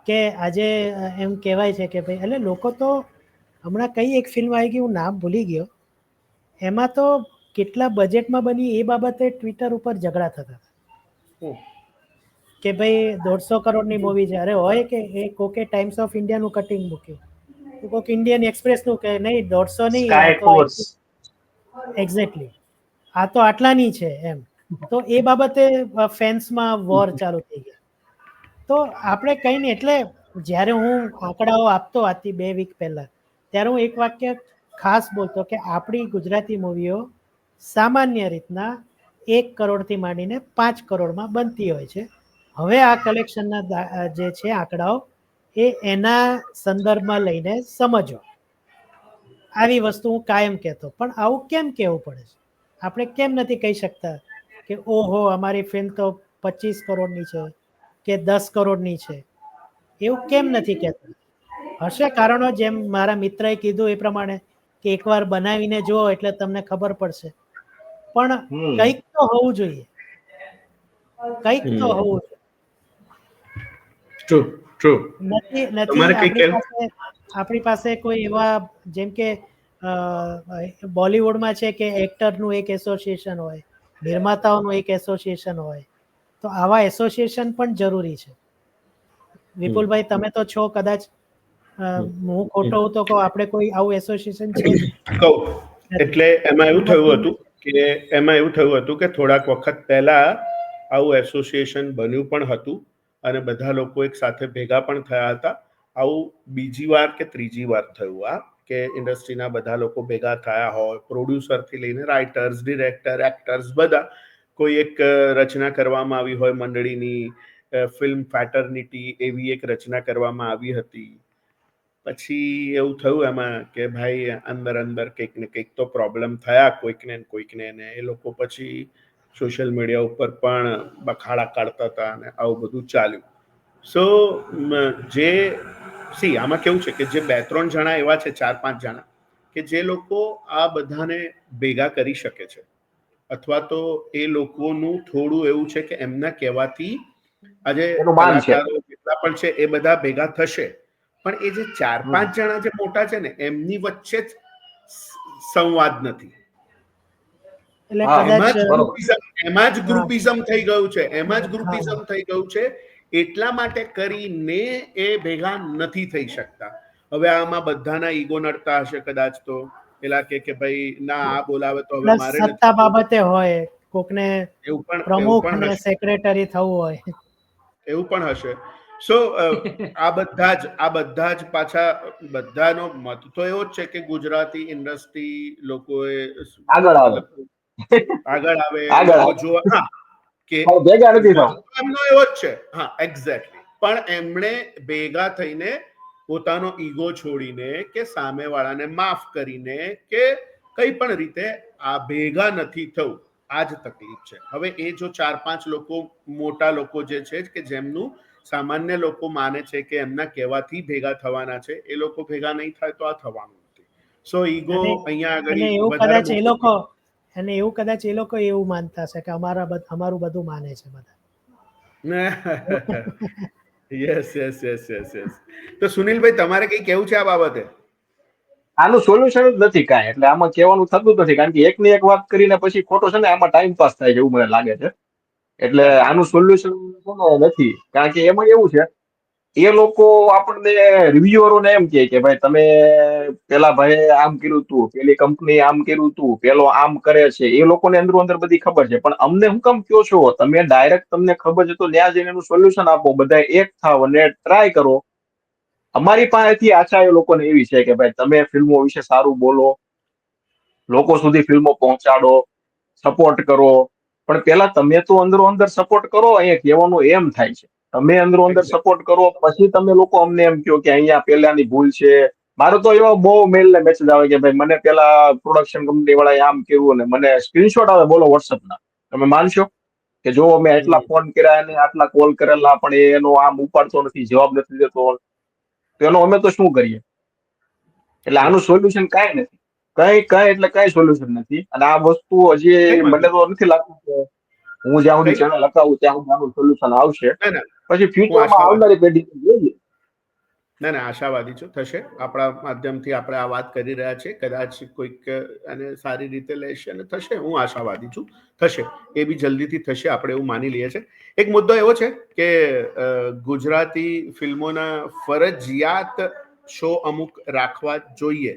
કે આજે એમ કહેવાય છે કે ભાઈ, એટલે લોકો તો હમણાં કઈ એક ફિલ્મ આવી ગઈ, હું નામ ભૂલી ગયો, એમાં તો કેટલા બજેટમાં બની એ બાબતે ટ્વિટર ઉપર ઝઘડા થતા હતા કે ભાઈ 150 કરોડની મૂવી છે. અરે હોય કે એ કોકે ટાઈમ્સ ઓફ ઇન્ડિયાનું કટિંગ મૂક્યું, તો કોક ઇન્ડિયન એક્સપ્રેસનું કે નહીં 150 નહીં, એક્ઝેક્ટલી આ તો આટલાની છે એમ. તો એ બાબતે ફેન્સમાં વોર ચાલુ થઈ ગયા. તો આપણે કંઈ નહીં, એટલે જ્યારે હું આંકડાઓ આપતો આજથી 2 વીક પહેલા, ત્યારે હું એક વાક્ય ખાસ બોલતો કે આપણી ગુજરાતી મૂવીઓ સામાન્ય રીતના 1 કરોડથી માંડીને 5 કરોડમાં બનતી હોય છે. હવે આ કલેક્શનના જે છે આંકડાઓ, એ એના સંદર્ભમાં લઈને સમજો. આવી વસ્તુ હું કાયમ કહેતો, પણ આવું કેમ કહેવું પડે છે? આપણે કેમ નથી કહી શકતા કે ઓહો અમારી ફિલ્મ તો 25 કરોડની છે કે 10 કરોડની છે? એવું કેમ નથી કહેતા? હશે કારણો, જેમ મારા મિત્રએ કીધું એ પ્રમાણે કે એકવાર બનાવીને જુઓ એટલે તમને ખબર પડશે. પણ કંઈક તો હોવું જોઈએ, કંઈક તો હોવું જોઈએ. નથી આપણી પાસે કોઈ એવા, જેમ કે બોલિવૂડમાં છે કે એક્ટરનું એક એસોસિએશન હોય, નિર્માતાઓનું એક એસોસિએશન હોય, તો આવા એસોસિએશન પણ જરૂરી છે. વિપુલભાઈ તમે તો છો કદાચ હું ખોટો હું તો કહું આપણે કોઈ આવું એસોસિએશન છે જ કહું એટલે એમાં એવું થયું હતું કે થોડાક વખત પહેલા આવું એસોસિએશન બન્યું પણ હતું અને બધા લોકો એક સાથે ભેગા પણ થયા હતા. આવું બીજી વાર કે ત્રીજી વાર થયું આ કે ઇન્ડસ્ટ્રીના બધા લોકો ભેગા થયા હોય, પ્રોડ્યુસરથી લઈને રાઇટર્સ, ડિરેક્ટર, એક્ટર્સ બધા કોઈ એક રચના કરવામાં આવી હોય મંડળીની, ફિલ્મ ફેટર્નિટી એવી એક રચના કરવામાં આવી હતી. પછી એવું થયું એમાં કે ભાઈ અંદર કંઈક ને કંઈક તો પ્રોબ્લેમ થયા કોઈકને ને એ લોકો પછી સોશિયલ મીડિયા ઉપર પણ બખાડા કાઢતા હતા અને આવું બધું ચાલ્યું. સો આમાં કેવું છે કે જે 2-3 જણા એવા છે, 4-5 જણા કે જે લોકો આ બધાને ભેગા કરી શકે છે, અથવા તો એ લોકોનું થોડું એવું છે કે એમના કહેવાથી આજે કલાકારો જેટલા પણ છે એ બધા ભેગા થશે, પણ એ જે 4-5 જણા જે મોટા છે ને એમની વચ્ચે જ સંવાદ નથી. એમાં જ ગ્રુપિઝમ થઈ ગયું છે. એટલા માટે કરીને એ ભેગા નથી થઈ શકતા. હવે આમાં બધાના ઈગો નડતા હશે કદાચ, તો પેલા કે ભાઈ ના આ બોલાવે તો હવે મારે સત્તા બાબતે હોય, કોકને એવું પણ પ્રમુખ અને સેક્રેટરી થવું હોય, એવું પણ હશે. સો આ બધા જ પાછા બધાનો મત તો એવો જ છે કે ગુજરાતી ઇન્ડસ્ટ્રી લોકોએ આગળ આવે લોકો જોવા કે એમનો એવો જ છે. હા, એક્ઝેક્ટલી. પણ એમણે ભેગા થઈને પોતાનો ઈગો છોડીને કે સામેવાળાને માફ કરીને કે કઈ પણ રીતે આ ભેગા નથી થવું. આ જ તકલીફ છે. હવે એ જો 4-5 લોકો મોટા લોકો જે છે કે જેમનું સામાન્ય લોકો માને છે કે એમના કહેવાથી ભેગા થવાના છે, એ લોકો ભેગા નહીં થાય તો આ થવાનું નથી. સો ઈગો અહીંયા આગળ એવું કદાચ એ લોકો એવું માનતા છે કે અમારું બધું માને છે બધા. યસ. તો સુનિલભાઈ તમારે કઈ કેવું છે આ બાબતે? આનું સોલ્યુશન જ નથી કાંઈ, એટલે આમાં કહેવાનું થતું જ નથી, કારણ કે એકની એક વાત કરીને પછી ખોટો છે ને આમાં ટાઈમ પાસ થાય છે એવું મને લાગે છે. એટલે આનું સોલ્યુશન નથી, કારણ કે એમાં એવું છે એ લોકો આપણને રિવ્યુઅરોને એમ કે ભાઈ તમે પેલા ભાઈ આમ કર્યું તું, પેલી કંપની આમ કર્યું તું, પેલો આમ કરે છે, એ લોકોને અંદરો અંદર બધી ખબર છે. પણ અમને હું કામ કયો છો? તમે ડાયરેક્ટ તમને ખબર છે તો ત્યાં જઈને એનું સોલ્યુશન આપો, બધા એક થાવ અને ટ્રાય કરો. અમારી પાસેથી આશા એ લોકોને એવી છે કે ભાઈ તમે ફિલ્મો વિશે સારું બોલો, લોકો સુધી ફિલ્મો પહોંચાડો, સપોર્ટ કરો. પણ પેલા તમે તો અંદરો અંદર સપોર્ટ કરો, અહીંયા કહેવાનું એમ થાય છે. તમે અંદરો અંદર સપોર્ટ કરો, પછી તમે લોકો અમને એમ કહો કે અહીંયા પેલાની ભૂલ છે. મારો તો એવો બહુ મેલ ને મેસેજ આવે કે ભાઈ મને પેલા પ્રોડક્શન કંપની વાળાએ આમ કર્યું, અને મને સ્ક્રીનશોટ આવે બોલો વોટ્સઅપના. તમે માનશો કે જો મેં આટલા ફોન કર્યા અને આટલા કોલ કરેલા પણ એનો આમ ઉપાડતો નથી, જવાબ નથી દેતો, તો એનો અમે તો શું કરીએ? એટલે આનું સોલ્યુશન કાંઈ નથી, કઈ સોલ્યુશન નથી. અને આ વસ્તુ હજી મને તો નથી લાગતું કે હું જ્યાં સુધી ચેનલ લખાવું ત્યાં સુધી આનું સોલ્યુશન આવશે. પછી ફ્યુચરમાં આવનારી પેઢી જોઈએ. ના, આશાવાદી છું થશે. આપણા માધ્યમથી આપણે આ વાત કરી રહ્યા છીએ, કદાચ કોઈક એને સારી રીતે લેશે અને થશે. હું આશાવાદી છું, થશે. એ બી જલ્દીથી થશે, આપણે એવું માની લઈએ છીએ. એક મુદ્દો એવો છે કે ગુજરાતી ફિલ્મોના ફરજિયાત શો અમુક રાખવા જોઈએ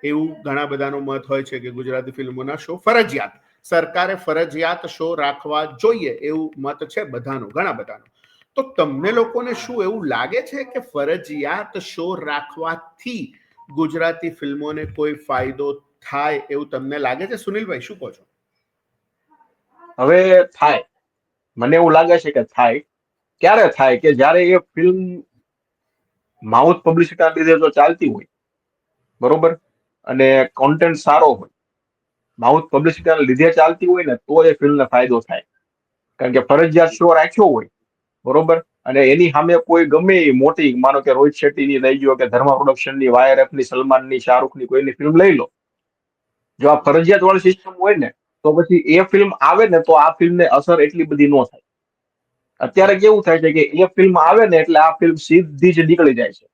એવું ઘણા બધાનો મત હોય છે કે ગુજરાતી ફિલ્મોના શો ફરજિયાત, સરકારે ફરજિયાત શો રાખવા જોઈએ એવું મત છે બધાનો, ઘણા બધાનો. તો તમને લોકોને શું એવું લાગે છે કે ફરજિયાત શો રાખવાથી ગુજરાતી ફિલ્મોને કોઈ ફાયદો થાય એવું તમને લાગે છે? સુનિલભાઈ શું કહો છો? હવે થાય, મને એવું લાગે છે કે થાય. ક્યારે થાય? કે જ્યારે એ ફિલ્મ માઉથ પબ્લિસિટી લીધે જો ચાલતી હોય, બરોબર, અને કોન્ટેન્ટ સારો હોય, માઉથ પબ્લિસિટી લીધે ચાલતી હોય ને, તો એ ફિલ્મને ફાયદો થાય. કારણ કે ફરજિયાત શો રાખ્યો હોય, બરોબર, અને એની સામે કોઈ ગમે એ મોટી, માનો કે રોહિત શેટ્ટીની લઈ ગયો કે ધર્મા પ્રોડક્શનની, YRFની, સલમાનની, શાહરૂખની કોઈની ફિલ્મ લઈ લો. જો આ ફરજિયાત વાળી સિસ્ટમ હોય ને, તો પછી એ ફિલ્મ આવે ને તો આ ફિલ્મને અસર એટલી બધી ન થાય. અત્યારે કેવું થાય છે કે એ ફિલ્મ આવે ને એટલે આ ફિલ્મ સીધી જ નીકળી જાય છે.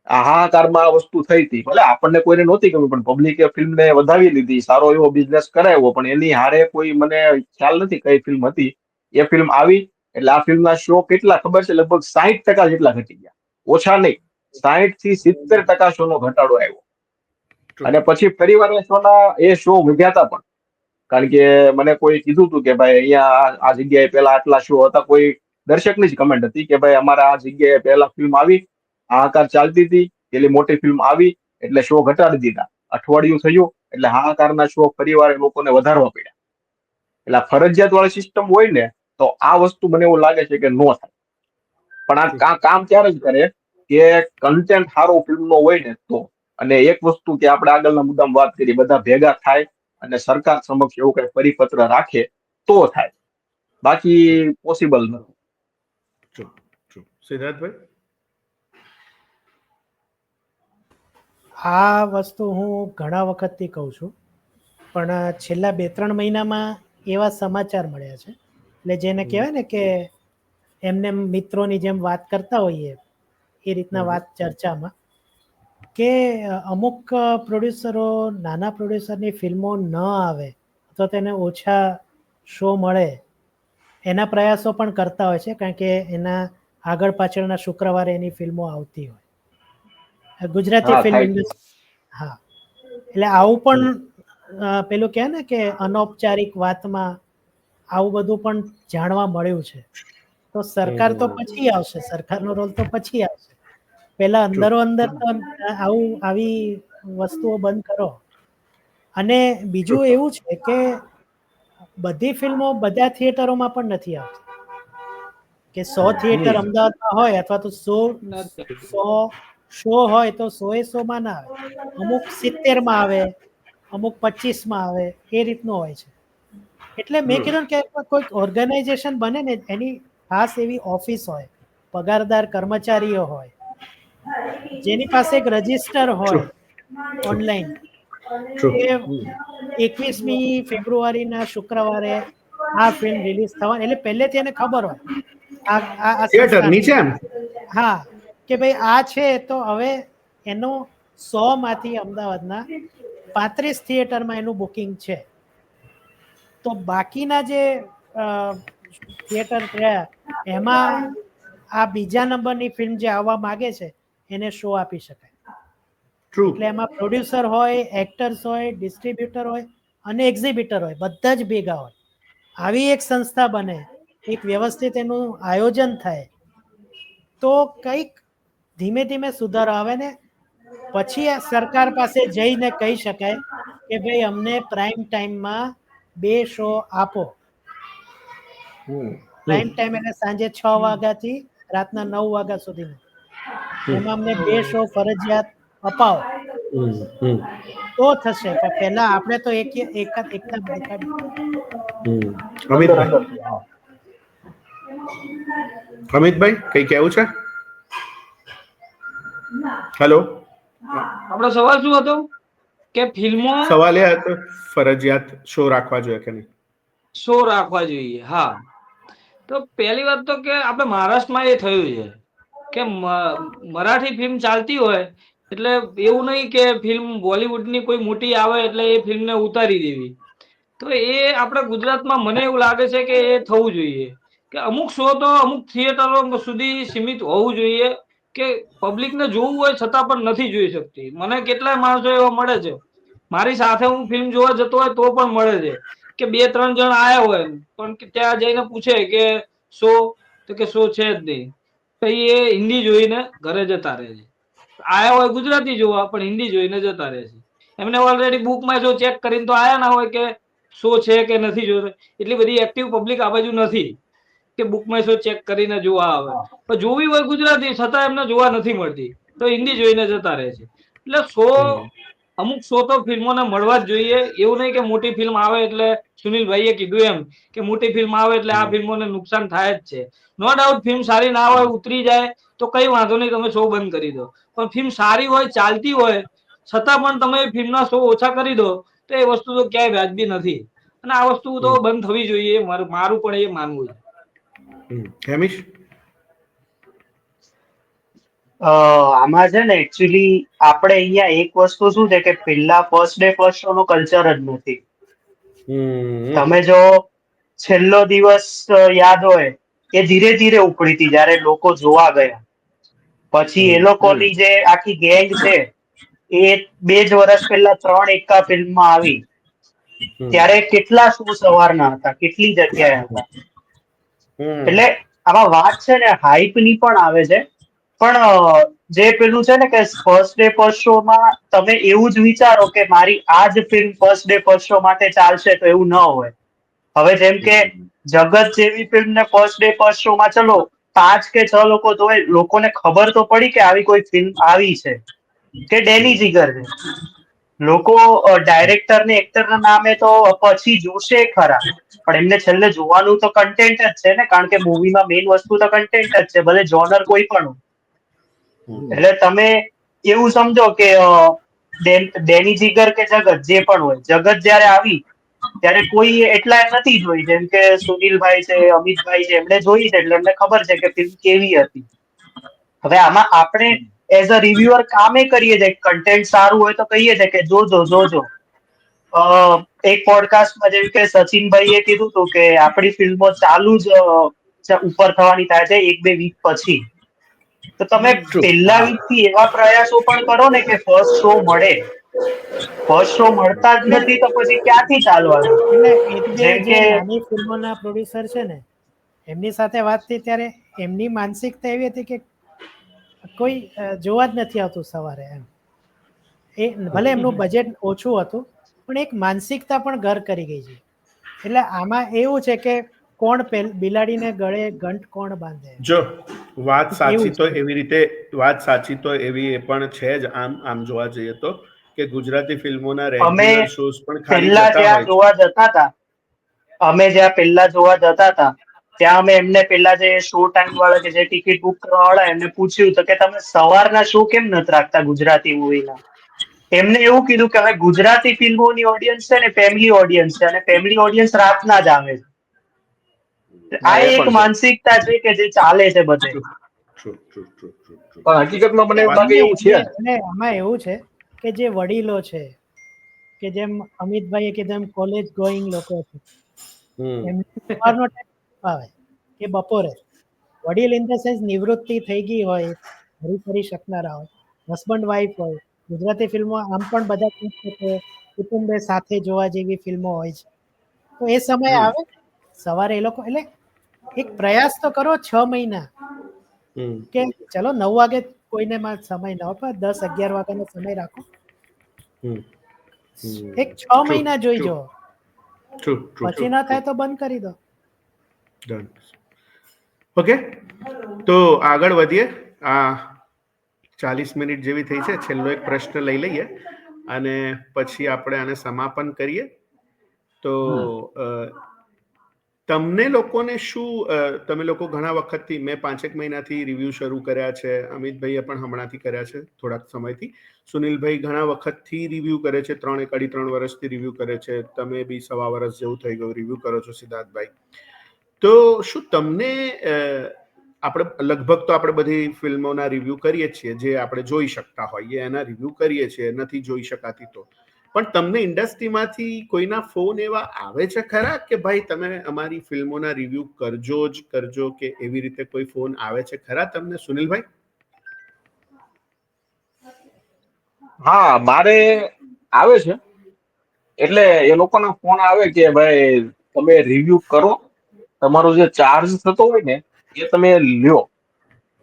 હાહાકારમાં આ વસ્તુ થઈ હતી, ભલે આપણને કોઈને નહોતી ગમી, પણ પબ્લિકે ફિલ્મને વધાવી લીધી, સારો એવો બિઝનેસ કરાવ્યો, પણ એની હારે કોઈ મને ખ્યાલ નથી કઈ ફિલ્મ હતી. એ ફિલ્મ આવી એટલે આ ફિલ્મના શો કેટલા ખબર છે? લગભગ 60% જેટલા ઘટી ગયા, ઓછા નહીં, 60 થી 70% શો નો ઘટાડો આવ્યો. અને પછી ફરીવાર એ શો વધ્યા હતા પણ, કારણ કે મને કોઈ કીધું હતું કે ભાઈ અહીંયા આ જગ્યાએ પેલા આટલા શો હતા. કોઈ દર્શકની જ કમેન્ટ હતી કે ભાઈ અમારા આ જગ્યાએ પહેલા ફિલ્મ આવી, હાહાકાર ચાલતી હતી, પેલી મોટી ફિલ્મ આવી એટલે શો ઘટાડી દીધા. અઠવાડિયું થયું એટલે હાહાકારના શો ફરીવાર લોકોને વધારવા પડ્યા. એટલે ફરજિયાત વાળી સિસ્ટમ હોય ને તો આ વસ્તુ મને એવું લાગે છે કે નો થાય. પણ આ કામ ત્યારે જ કરે કે કન્ટેન્ટ સારો ફિલ્મનો હોય ને તો. અને એક વસ્તુ કે આપણે આગળના મુદ્દામાં વાત કરી, બધા ભેગા થાય અને સરકાર સમક્ષ એવું કઈ પરિપત્ર રાખે તો થાય, બાકી પોસિબલ નથી. સિદ્ધાર્થભાઈ, આ વસ્તુ હું ઘણા વખતથી કહું છું, પણ છેલ્લા 2-3 મહિનામાં એવા સમાચાર મળ્યા છે, એટલે જેને કહેવાય ને કે એમને મિત્રોની જેમ વાત કરતા હોઈએ એ રીતના વાત ચર્ચામાં, કે અમુક પ્રોડ્યુસરો નાના પ્રોડ્યુસરની ફિલ્મો ન આવે અથવા તેને ઓછા શો મળે એના પ્રયાસો પણ કરતા હોય છે, કારણ કે એના આગળ પાછળના શુક્રવારે એની ફિલ્મો આવતી હોય ગુજરાતી ફિલ્મ ઇન્ડસ્ટ્રી. હા, એટલે આવું પણ પેલું કહે ને કે અનૌપચારિક વાતમાં આવું બધું પણ જાણવા મળ્યું છે. તો સરકાર તો પછી આવશે, સરકારનો રોલ તો પછી આવશે, પેલા અંદરો અંદર તો આવી વસ્તુઓ બંધ કરો. અને બીજું એવું છે કે બધી ફિલ્મો બધા થિયેટરોમાં પણ નથી આવતી, કે 100 થિયેટર અમદાવાદમાં હોય અથવા તો 100 શો હોય તો 100 ના આવે, અમુક 70માં આવે, અમુક 25માં આવે, એ રીતનું હોય છે. એટલે મેં કીધું કે કોઈ ઓર્ગેનાઇઝેશન બને ને એની ખાસ એવી ઓફિસ હોય, પગારદાર કર્મચારીઓ હોય, જેની પાસે એક રજિસ્ટર હોય ઓનલાઈન, કે 21મી ફેબ્રુઆરીના શુક્રવારે આ ફિલ્મ રિલીઝ થવાની, એટલે પહેલેથી એને ખબર હોય હા કે ભાઈ આ છે, તો હવે એનું 100માંથી અમદાવાદના 35 થિયેટરમાં એનું બુકિંગ છે, તો બાકીના જે થિયેટર રહ્યા એમાં આ બીજા નંબરની ફિલ્મ જે આવવા માંગે છે એને શો આપી શકાય. એટલે એમાં પ્રોડ્યુસર હોય, એક્ટર્સ હોય, ડિસ્ટ્રીબ્યુટર હોય અને એક્ઝિબિટર હોય, બધા જ ભેગા હોય. આવી એક સંસ્થા બને, એક વ્યવસ્થિત એનું આયોજન થાય તો કંઈક ધીમે ધીમે સુધારો આવે ને પછી સરકાર પાસે જઈને કહી શકાય કે ભાઈ અમને પ્રાઇમ ટાઈમમાં 2 શો આપો. પ્રાઇમ ટાઈમ એટલે સાંજે 6 વાગ્યાથી રાતના 9 વાગ્યા સુધીનો, એમાં અમને 2 શો ફરજિયાત અપાવો તો થશે. પણ પહેલા આપણે તો એક અમિતભાઈ કઈ કેવું છે? હેલો, આપણો સવાલ શું હતો કે ફિલ્મો સવાલ એ હતો ફરજિયાત શો રાખવા જોઈએ કે નહીં? શો રાખવા જોઈએ. હા, તો પહેલી વાત તો કે આપણે મહારાષ્ટ્રમાં એ થયું છે કે મરાઠી ફિલ્મ ચાલતી હોય એટલે એવું નહીં કે ફિલ્મ બોલિવૂડની કોઈ મોટી આવે એટલે એ ફિલ્મને ઉતારી દેવી. તો એ આપણે ગુજરાતમાં મને એવું લાગે છે કે એ થવું જોઈએ કે અમુક શો તો અમુક થિયેટરો સુધી સીમિત હોવું જોઈએ કે પબ્લિકને જોવું હોય છતાં પણ નથી જોઈ શકતી. મને કેટલાય માણસો એવા મળે છે, મારી સાથે હું ફિલ્મ જોવા જતો હોય તો પણ મળે છે કે 2-3 જણ આયા હોય પણ ત્યાં જઈને પૂછે કે શો, તો કે શો છે જ નહીં, તો એ હિન્દી જોઈને ઘરે જતા રહે છે. આયા હોય ગુજરાતી જોવા પણ હિન્દી જોઈને જતા રહે છે. એમને ઓલરેડી બુકમાં જો ચેક કરીને તો આયા ના હોય કે શો છે કે નથી જોતો. એટલી બધી એક્ટિવ પબ્લિક આ બાજુ નથી કે બુકમાં શો ચેક કરીને જોવા આવે, પણ જોવી હોય ગુજરાતી છતાં એમને જોવા નથી મળતી તો હિન્દી જોઈને જતા રહે છે. એટલે શો અમુક શો તો ફિલ્મોને મળવા જ જોઈએ. એવું નહીં કે મોટી ફિલ્મ આવે એટલે સુનિલભાઈએ કીધું એમ કે મોટી ફિલ્મ આવે એટલે આ ફિલ્મોને નુકસાન થાય જ છે. નો ડાઉટ ફિલ્મ સારી ના હોય, ઉતરી જાય તો કઈ વાંધો નહીં, તમે શો બંધ કરી દો. પણ ફિલ્મ સારી હોય, ચાલતી હોય છતાં પણ તમે ફિલ્મના શો ઓછા કરી દો તો એ વસ્તુ તો ક્યાંય વ્યાજબી નથી. અને આ વસ્તુ તો બંધ થવી જોઈએ, મારું પણ એ માનવું છે. હેમિશ, આમાં છે ને એકચ્યુઅલી આપણે અહીંયા એક વસ્તુ શું છે કે પેલા ફર્સ્ટ ડે ફર્સ્ટ શો નો કલ્ચર જ નથી. તમે જો છેલ્લો દિવસ યાદ હોય એ ધીરે ધીરે ઉપડી હતી જયારે લોકો જોવા ગયા. પછી એ લોકોની જે આખી ગેંગ છે એ 2 જ વર્ષ પહેલા 3 એક્કા ફિલ્મમાં આવી. ત્યારે કેટલા શો સવારના હતા, કેટલી જગ્યાએ હતા. એટલે આમાં વાત છે ને હાઈપ ની પણ આવે છે, પણ જે પેલું છે ને કે ફર્સ્ટ ડે ફર્સ્ટ શો માં તમે એવું જ વિચારો કે મારી આ જ film first day first show માટે ચાલશે, તો એવું ન હોય. હવે જેમ કે જગત જેવી ફિલ્મ ને ફર્સ્ટ ડે ફર્સ્ટ શો માં ચલો 5 કે 6 લોકો જોવે, લોકોને ખબર તો પડી કે આવી કોઈ ફિલ્મ આવી છે કે ડેની જીગર છે. લોકો ડાયરેક્ટર ને એક્ટર ના નામે તો પછી જોશે ખરા, પણ એમને છેલ્લે જોવાનું તો કન્ટેન્ટ જ છે ને, કારણ કે મૂવીમાં મેઇન વસ્તુ તો કન્ટેન્ટ જ છે, ભલે જોનર કોઈ પણ હોય. એટલે તમે એવું સમજો કે ડેની જીગર કે જગત જે પણ હોય, જગત જયારે આવી ત્યારે કોઈ એટલા નથી જોઈ, જેમ કે સુનિલભાઈ છે, અમિતભાઈ છે, એમને જોઈ છે એટલે એમને ખબર છે કે ફિલ્મ કેવી હતી. હવે આમાં આપણે એઝ અ રિવ્યુઅર કામે કરીએ છીએ, કન્ટેન્ટ સારું હોય તો કહીએ છીએ કે જોજો. એક પોડકાસ્ટમાં જેમ કે સચિનભાઈએ કીધું હતું કે આપણી ફિલ્મો ચાલુ જ ઉપર થવાની થાય છે 1-2 વીક પછી. તો તમે પહેલા વીક થી એવા પ્રયાસો પણ કરો ને કે ફર્સ્ટ શો મળે. ફર્સ્ટ શો મળતા જ નથી તો પછી ક્યાંથી ચાલવાનું? એટલે એક બે જેમ જે કે નાની ફિલ્મોના પ્રોડ્યુસર છે ને, એમની સાથે વાત થઈ ત્યારે એમની માનસિકતા એવી હતી કે કોઈ જોવા જ નથી આવતું સવારે એમ. એ ભલે એમનું બજેટ ઓછું હતું, પણ એક માનસિકતા પણ ઘર કરી ગઈ છે. એટલે આમાં એવું છે કે કોણ બિલાડીને ગળે ઘંટ કોણ બાંધે. જો વાત સાચી એવું તો છે. એવી રીતે વાત સાચી તો એવી એ પણ છે જ, આમ જોવા જઈએ તો કે ગુજરાતી ફિલ્મોના અમે રેગ્યુલર શોઝ પણ ખાલી પહેલા જતા જ્યાં હોય છે. જોવા જતા હતા, ત્યાં અમે એમને પેલા જે શો ટાઈમ વાળા કે જે ટિકિટ બુક કરવા વાળા એમને પૂછ્યું તો કે તમે સવારના શો કેમ નથી રાખતા ગુજરાતી મૂવીના? એમને એવું કીધું કે હવે ગુજરાતી ફિલ્મોની ઓડિયન્સ છે ને ફેમિલી ઓડિયન્સ છે, અને ફેમિલી ઓડિયન્સ રાતના જ આવે છે. હા, આ એ એક પણ છે. માનસિકતા છે કે જે ચાલે છે બધે. પણ હકીકતમાં મને એવું લાગે એવું છે જ. અને આમાં એવું છે કે જે વડીલો છે, કે જેમ અમિતભાઈએ કીધું એમ કોલેજ ગોઈંગ લોકો છે, એમને સવારનો ટાઈમ આવે કે બપોરે, વડીલ ઇન ધ સેન્સ નિવૃત્તિ થઈ ગઈ હોય, ફરી ફરી શકનારા હોય, હસબન્ડ વાઈફ હોય. ગુજરાતી ફિલ્મો આમ પણ બધા કુટુંબે સાથે જોવા જેવી ફિલ્મો હોય છે, તો એ સમય આવે સવારે એ લોકો, એટલે એક પ્રયાસ તો કરો 6 મહિના કે ચલો 9 વાગે કોઈને માં સમય ન હોય, પણ 10-11 વાગ્યાનો સમય રાખો, એક 6 મહિના જોઈ જો, પછી ના થાય તો બંધ કરી દો. ઓકે, તો આગળ વધીએ. આ 40 મિનિટ જેવી થઈ છે, છેલ્લો એક પ્રશ્ન લઈ લઈએ અને પછી આપણે આને સમાપન કરીએ. તો તમને લોકોને શું, તમે લોકો ઘણા વખતથી, મેં 5-1 મહિનાથી રિવ્યુ શરૂ કર્યા છે, અમિતભાઈએ પણ હમણાંથી કર્યા છે થોડાક સમયથી, સુનિલભાઈ ઘણા વખતથી રિવ્યુ કરે છે, 3 વર્ષથી રિવ્યુ કરે છે, તમે બી 1.25 વર્ષ જેવું થઈ ગયું રિવ્યુ કરો છો સિદ્ધાર્થભાઈ. તો શું તમને, આપણે લગભગ તો આપણે બધી ફિલ્મોના રિવ્યુ કરીએ છીએ જે આપણે જોઈ શકતા હોઈએ એના રિવ્યુ કરીએ છીએ, નથી જોઈ શકાતી તો. પણ તમને ઇન્ડસ્ટ્રીમાંથી કોઈના ફોન એવા આવે છે ખરા કે ભાઈ તમે અમારી ફિલ્મોના રિવ્યુ કરજો કે એવી રીતે કોઈ ફોન આવે છે ખરા તમને, સુનિલભાઈ? હા, મારે આવે છે. એટલે એ લોકોના ફોન આવે કે ભાઈ તમે રિવ્યુ કરો, તમારો જે ચાર્જ થતો હોય ને એ તમે લ્યો.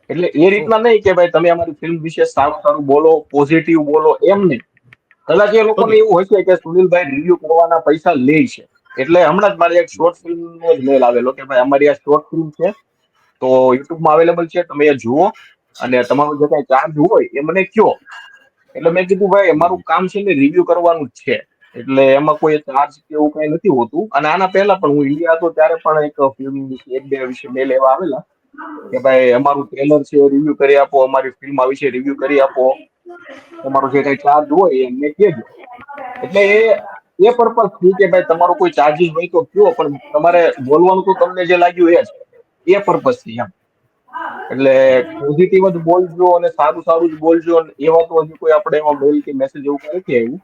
એટલે એ રીતના નહીં કે ભાઈ તમે અમારી ફિલ્મ વિશે સારું બોલો, પોઝિટિવ બોલો, એમ નહીં. કદાચ એ લોકોને ઓકે. એવું હોય છે કે સુનિલભાઈ રિવ્યુ કરવાના પૈસા લે છે. એટલે હમણાં જ મારે એક શોર્ટ ફિલ્મનો જ મેલ આવેલો કે ભાઈ અમારી આ શોર્ટ ફિલ્મ છે, તો યુટ્યુબમાં અવેલેબલ છે, તમે એ જુઓ અને તમારો જે કઈ ચાર્જ હોય એ મને કયો. એટલે મેં કીધું ભાઈ અમારું કામ છે ને રિવ્યુ કરવાનું જ છે, એટલે એમાં કોઈ ચાર્જ કે એવું કઈ નથી હોતું. અને આના પહેલા પણ હું ઇન્ડિયા હતો ત્યારે પણ એક ફિલ્મ 1-2 વિશે મેલ એવા આવેલા કે ભાઈ અમારું ટ્રેલર છે રિવ્યુ કરી આપો, અમારી ફિલ્મ વિશે રિવ્યુ કરી આપો, તમારો જે કઈ ચાર્જ હોય એ અમને કહેજો. એટલે એ પર્પઝ થી કે ભાઈ તમારો કોઈ ચાર્જીસ હોય તો કયો, પણ તમારે બોલવાનું તો તમને જે લાગ્યું એ પર્પઝ થી એમ. એટલે પોઝિટિવ જ બોલજો અને સારું જ બોલજો, એવા તો હજી કોઈ આપણે એમાં મેલ કે મેસેજ એવું કઈ નથી આવ્યું.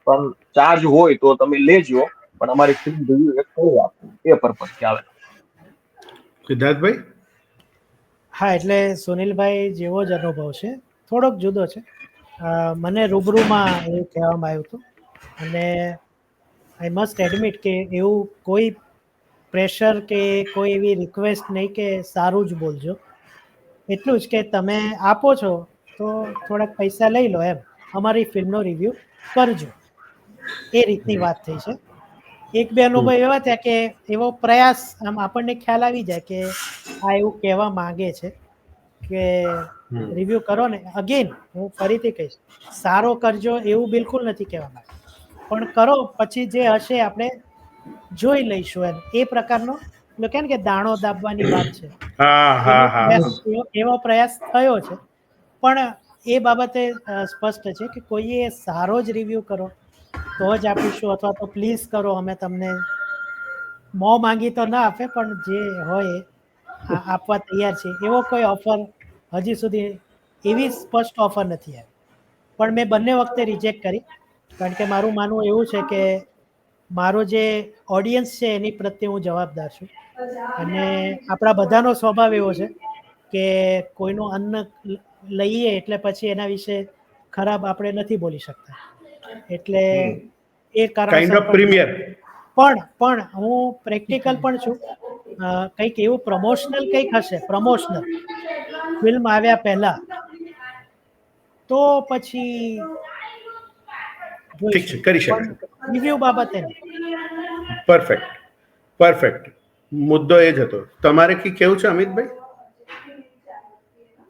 પણ ચાર્જ હોય તો તમે લેજો, પણ અમારી ફિલ્મ રિવ્યુ એક કરી આપો, એ પર્પઝ થી આવે. સિદ્ધાર્થભાઈ? હા, એટલે સુનિલભાઈ જેવો જ અનુભવ છે, થોડોક જુદો છે. મને રૂબરૂમાં એવું કહેવામાં આવ્યું હતું અને આઈ મસ્ટ એડમિટ કે એવું કોઈ પ્રેશર કે કોઈ એવી રિક્વેસ્ટ નહીં કે સારું જ બોલજો. એટલું જ કે તમે આપો છો તો થોડાક પૈસા લઈ લો, એમ અમારી ફિલ્મનો રિવ્યૂ કરજો, એ રીતની વાત થઈ છે. એક બે અનુભવ એવા થયા કે એવો પ્રયાસ આમ આપણને ખ્યાલ આવી જાય કે આ એવું કહેવા માંગે છે કે રિવ્યૂ કરો ને. અગેન હું ફરીથી કહીશ, સારો કરજો એવું બિલકુલ નથી કહેવા માંગતો, પણ કરો પછી જે હશે આપણે જોઈ લઈશું, એમ એ પ્રકારનો કે ને કે દાણો દાબવાની વાત છે, એવો પ્રયાસ થયો છે. પણ એ બાબતે સ્પષ્ટ છે કે કોઈએ સારો જ રિવ્યૂ કરો તો જ આપીશું, અથવા તો પ્લીઝ કરો, અમે તમને મોં માંગી તો ના આપે પણ જે હોય આપવા તૈયાર છે, એવો કોઈ ઓફર હજી સુધી એવી સ્પષ્ટ ઓફર નથી આવી. પણ મેં બંને વખતે રિજેક્ટ કરી, કારણ કે મારું માનવું એવું છે કે મારો જે ઓડિયન્સ છે એની પ્રત્યે હું જવાબદાર છું, અને આપણા બધાનો સ્વભાવ એવો છે કે કોઈનું અન્ન લઈએ એટલે પછી એના વિશે ખરાબ આપણે નથી બોલી શકતા. એટલે એ કાઇન્ડ ઓફ પ્રીમિયર. પણ હું પ્રેક્ટિકલ પણ છું. કંઈક એવું પ્રમોશનલ કંઈક હશે, પ્રમોશનલ ફિલ્મ આવ્યા પહેલા, તો પછી ઠીક છે, કરી શકાય. રિવ્યુ બાબતે પરફેક્ટ. મુદ્દો એ જ હતો. તમારે કી કેવું છે અમિતભાઈ?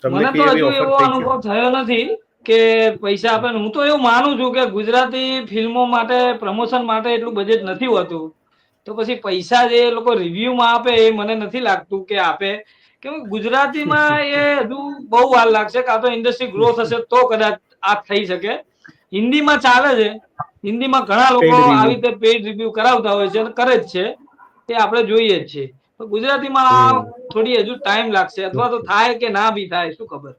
મને તો હજુ એવો અનુભવ થયો નથી કે પૈસા આપે. હું તો એવું માનું છું કે ગુજરાતી ફિલ્મો માટે પ્રમોશન માટે એટલું બજેટ નથી હોતું, તો પછી પૈસા જે લોકો રિવ્યુમાં આપે એ મને નથી લાગતું કે આપે. કેમ ગુજરાતીમાં એ હજુ બહુ વાર લાગશે, કાં તો ઇન્ડસ્ટ્રી ગ્રો થશે તો કદાચ આ થઈ શકે. હિન્દીમાં ચાલે છે, હિન્દીમાં ઘણા લોકો આવી રીતે પેઇડ રિવ્યુ કરાવતા હોય છે અને કરે જ છે, તે આપણે જોઈએ જ છીએ. તો ગુજરાતીમાં થોડી હજુ ટાઈમ લાગશે, અથવા તો થાય કે ના બી થાય, શું ખબર.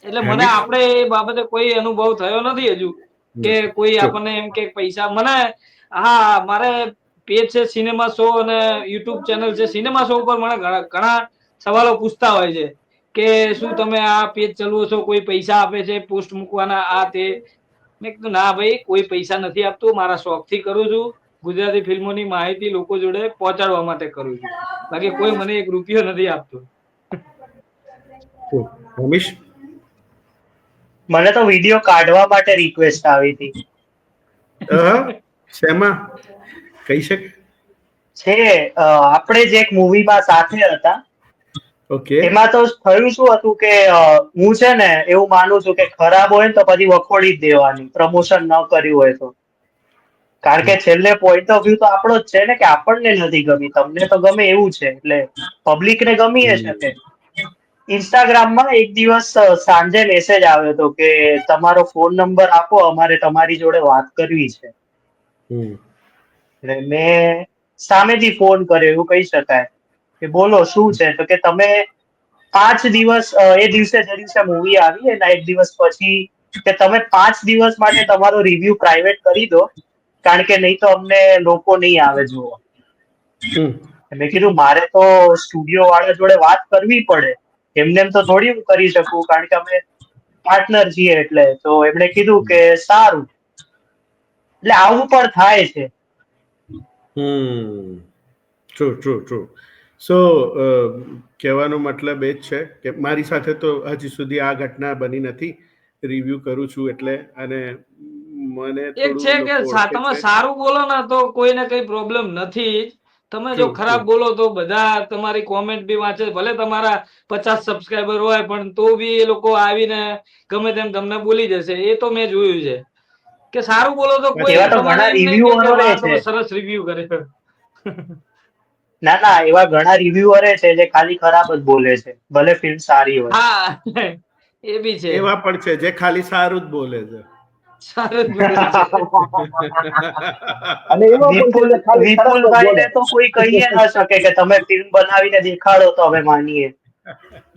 એટલે મને આપણે એ બાબતે કોઈ અનુભવ થયો નથી હજુ કે કોઈ આપણને એમ કે પૈસા. મને હા, મારે પેજ છે સિનેમા શો અને યુટ્યુબ ચેનલ છે સિનેમા શો ઉપર, મને ઘણા સવાલો પૂછતા હોય છે કે શું તમે આ પેજ ચલવો છો, કોઈ પૈસા આપે છે પોસ્ટ મૂકવાના, આ તે. મેં કીધું ના ભાઈ, કોઈ પૈસા નથી આપતું, મારા શોખથી કરું છું. ગુજરાતી ફિલ્મોની માહિતી લોકો જોડે પહોંચાડવા માટે કરું છું, બાકી કોઈ મને એક રૂપિયો નથી આપતું. મને તો વિડીયો કાઢવા માટે રિક્વેસ્ટ આવી હતી. શેમાં કહી શકે? છે આપણે જે એક મૂવીમાં સાથે હતા, ઓકે. એમાં તો થયું શું હતું કે હું છે ને એવું માનું છું કે ખરાબ હોય ને તો પછી વખોડી જ દેવાની, પ્રમોશન ન કર્યું હોય તો. કારણ કે છેલ્લે પોઈન્ટ ઓફ વ્યૂ તો આપણો જ છે ને કે આપણને નથી ગમી, તમને તો ગમે એવું છે, એટલે પબ્લિકને ગમી શકે. ઇન્સ્ટાગ્રામમાં એક દિવસ સાંજે મેસેજ આવ્યો હતો કે તમારો ફોન નંબર આપો, અમારે તમારી જોડે વાત કરવી છે. એટલે મેં સામેથી ફોન કર્યો, એવું કહી શકાય કે બોલો શું છે. તો કે તમે 5 દિવસ, એ દિવસે જે દિવસે મૂવી આવી એના એક દિવસ પછી, કે તમે 5 દિવસ માટે તમારો રિવ્યુ પ્રાઇવેટ કરી દો, કારણ કે નહીં તો અમને લોકો નહીં આવે જોવા. મેં કીધું મારે તો સ્ટુડિયો વાળા જોડે વાત કરવી પડે, એમને એમ તો થોડી હું કરી શકું, કારણ કે અમે પાર્ટનર છીએ. એટલે તો એમણે કીધું કે સારું. એટલે આવું પણ થાય છે. ટ્રુ. સો કહેવાનો મતલબ એ જ છે કે મારી સાથે તો હજી સુધી આ ઘટના બની નથી. રિવ્યુ કરું છું એટલે, અને મને એક છે કે તમે સારું બોલો ને તો કોઈને કઈ પ્રોબ્લેમ નથી. તમે જો ખરાબ બોલો તો બધા તમારી કોમેન્ટ બી વાંચે, ભલે તમારા 50 સબસ્ક્રાઈબર હોય પણ તો બી એ લોકો આવીને ગમે તેમ તમને બોલી જશે. એ તો મેં જોયું છે કે સારું બોલો તો કોઈ એવા તો તમારે ઘણા એમ નહીં કે રિવ્યુઅરો વાહ છે. તમે સરસ રિવ્યુ કરે. ના, એવા ઘણા રિવ્યુઅર છે જે ખાલી ખરાબ જ બોલે છે, ભલે ફિલ્મ સારી હોય. હા, એ બી છે. એવા પણ છે જે ખાલી સારું જ બોલે છે. સારું જ બોલે છે. અને એવા પણ છે જે ખાલી ખરાબ જ બોલે. વિપુલભાઈને તો કોઈ કહી ન શકે કે તમે ફિલ્મ બનાવીને દેખાડો તો અમે માનીએ.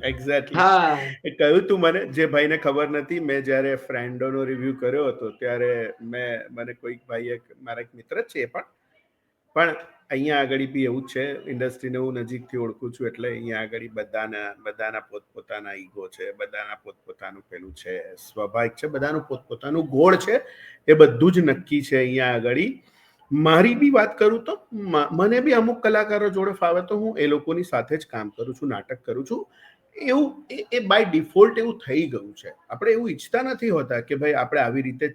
એક્ઝેક્ટલી. હા, કહ્યું તું મને, જે ભાઈને ખબર નથી, મેં જ્યારે ફ્રેન્ડોનો રિવ્યુ કર્યો હતો ત્યારે મને કોઈક ભાઈએ, મારા એક મિત્ર જ છે પણ અહીંયા આગળ બી એવું જ છે. ઇન્ડસ્ટ્રીને હું નજીકથી ઓળખું છું એટલે અહીંયા આગળ બધાના પોતપોતાના ઈગો છે, બધાના પોતપોતાનું પેલું છે, સ્વાભાવિક છે, બધાનું પોતપોતાનું ગોળ છે. એ બધું જ નક્કી છે અહીંયા આગળ. મારી બી વાત કરું તો મને બી અમુક કલાકારો જોડે ફાવે તો હું એ લોકોની સાથે જ કામ કરું છું, નાટક કરું છું. એવું એ બાય ડિફોલ્ટ એવું થઈ ગયું છે. આપણે એવું ઈચ્છતા નથી હોતા કે ભાઈ આપણે આવી રીતે,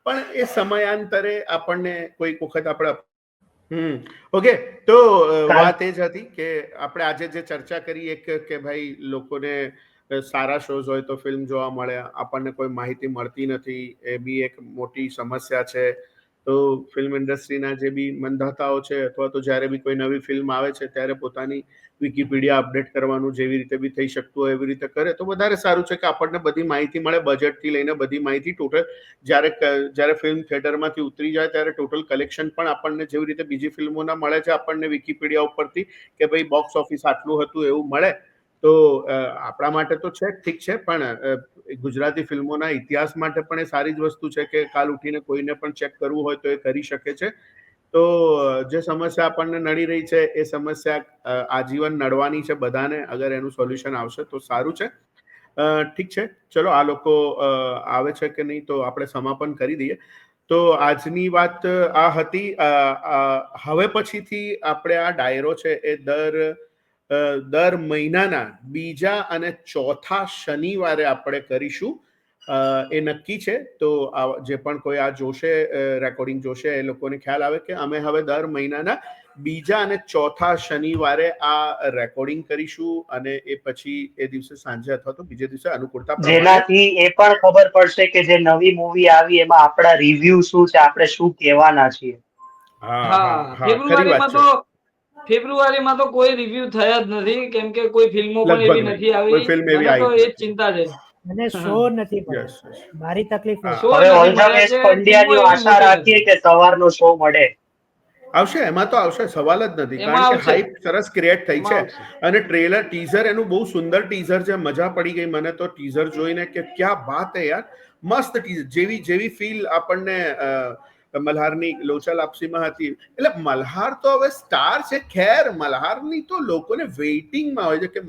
પણ એ સમયાંતરે આપણને કોઈક વખત આપણે ઓકે. તો વાત એ જ હતી કે આપણે આજે જે ચર્ચા કરી એક કે ભાઈ લોકોને સારા શોઝ હોય તો ફિલ્મ જોવા મળે, આપણને કોઈ માહિતી મળતી નથી, એ બી એક મોટી સમસ્યા છે. તો ફિલ્મ ઇન્ડસ્ટ્રીના જે બી મંધાતાઓ છે અથવા તો જ્યારે બી કોઈ નવી ફિલ્મ આવે છે ત્યારે પોતાની વિકીપીડિયા અપડેટ કરવાનું જેવી રીતે બી થઈ શકતું હોય એવી રીતે કરે તો વધારે સારું છે કે આપણને બધી માહિતી મળે, બજેટથી લઈને બધી માહિતી ટોટલ. જ્યારે ફિલ્મ થિયેટરમાંથી ઉતરી જાય ત્યારે ટોટલ કલેક્શન પણ આપણને જેવી રીતે બીજી ફિલ્મોના મળે છે આપણને વિકીપીડિયા ઉપરથી કે ભાઈ બોક્સ ઓફિસ આટલું હતું એવું મળે. તો આપણા માટે તો છે ઠીક છે, પણ ગુજરાતી ફિલ્મોના ઇતિહાસ માટે પણ એ સારી જ વસ્તુ છે કે કાલ ઉઠીને કોઈને પણ ચેક કરવું હોય તો એ કરી શકે છે. તો જે સમસ્યા આપણને નડી રહી છે એ સમસ્યા આજીવન નડવાની છે બધાને. અગર એનું સોલ્યુશન આવશે તો સારું છે. ઠીક છે, ચલો આ લોકો આવે છે કે નહીં તો આપણે સમાપન કરી દઈએ. તો આજની વાત આ હતી. હવે પછીથી આપણે આ ડાયરો છે એ દર મહિનાના બીજા અને ચોથા શનિવારે આપણે કરીશું. એ નક્કી છે. તો જે પણ કોઈ આ જોશે, રેકોર્ડિંગ જોશે, એ લોકોને ખ્યાલ આવે કે અમે હવે દર મહિનાના બીજા અને ચોથા શનિવારે આ રેકોર્ડિંગ કરીશું અને એ પછી એ દિવસે સાંજે અથવા તો બીજે દિવસે અનુકૂળતા પ્રમાણે, જેનાથી એ પણ ખબર પડશે કે જે નવી મૂવી આવી એમાં આપણા રિવ્યુ શું છે, આપણે શું કહેવાના છીએ. ફેબ્રુઆરીમાં તો કોઈ રિવ્યુ થયા જ નથી કેમ કે કોઈ ફિલ્મો પણ એવી નથી આવી. મને તો એ જ ચિંતા છે. અને શો નથી મળ્યો. મારી તકલીફ હવે ઓલ ધ બેસ્ટ પંડ્યાની આશા રાખીએ કે સવારનો શો મળે. આવશે, એમાં તો આવશે, સવાલ જ નથી. કારણ કે હાઈપ સરસ ક્રિએટ થઈ છે અને ટ્રેલર ટીઝર એનું બહુ સુંદર ટીઝર છે. મજા પડી ગઈ મને તો ટીઝર જોઈને કે ક્યાં બાત હે યાર. મસ્ત ટીઝર, જેવી ફીલ આપણને મલ્હારની લોચા લાપસીમાં હતી. એટલે મલ્હાર તો હવે સ્ટાર છે. ખેર મલ્હારની તો લોકોને વેઇટિંગમાં હોય છે કે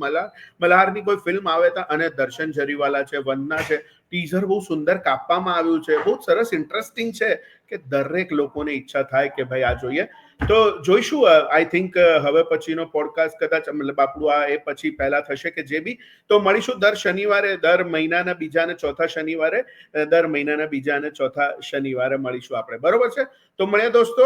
મલ્હારની કોઈ ફિલ્મ આવે તો. અને દર્શન જરીવાલા છે, વંદના છે, ટીઝર બહુ સુંદર કાપવામાં આવ્યું છે, બહુ સરસ ઇન્ટરેસ્ટિંગ છે કે દરેક લોકોને ઈચ્છા થાય કે ભાઈ આ જોઈએ. તો જોઈશું. આઈ થિંક હવે પછીનો પોડકાસ્ટ કદાચ મતલબ આપણું આ એ પછી પહેલા થશે કે જે બી. તો મળીશું દર શનિવારે, દર મહિનાના બીજા અને ચોથા શનિવારે. દર મહિનાના બીજા અને ચોથા શનિવારે મળીશું આપણે. બરોબર છે? તો મળીએ દોસ્તો.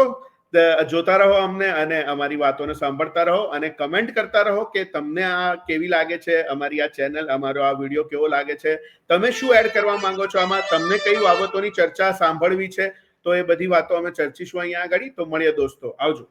જોતા રહો અમને અને અમારી વાતોને સાંભળતા રહો અને કમેન્ટ કરતા રહો કે તમને આ કેવી લાગે છે, અમારી આ ચેનલ, અમારો આ વિડીયો કેવો લાગે છે, તમે શું એડ કરવા માંગો છો આમાં, તમને કઈ બાબતોની ચર્ચા સાંભળવી છે. તો એ બધી વાતો અમે ચર્ચીશું અહીંયા આગળ. તો મળીએ દોસ્તો, આવજો.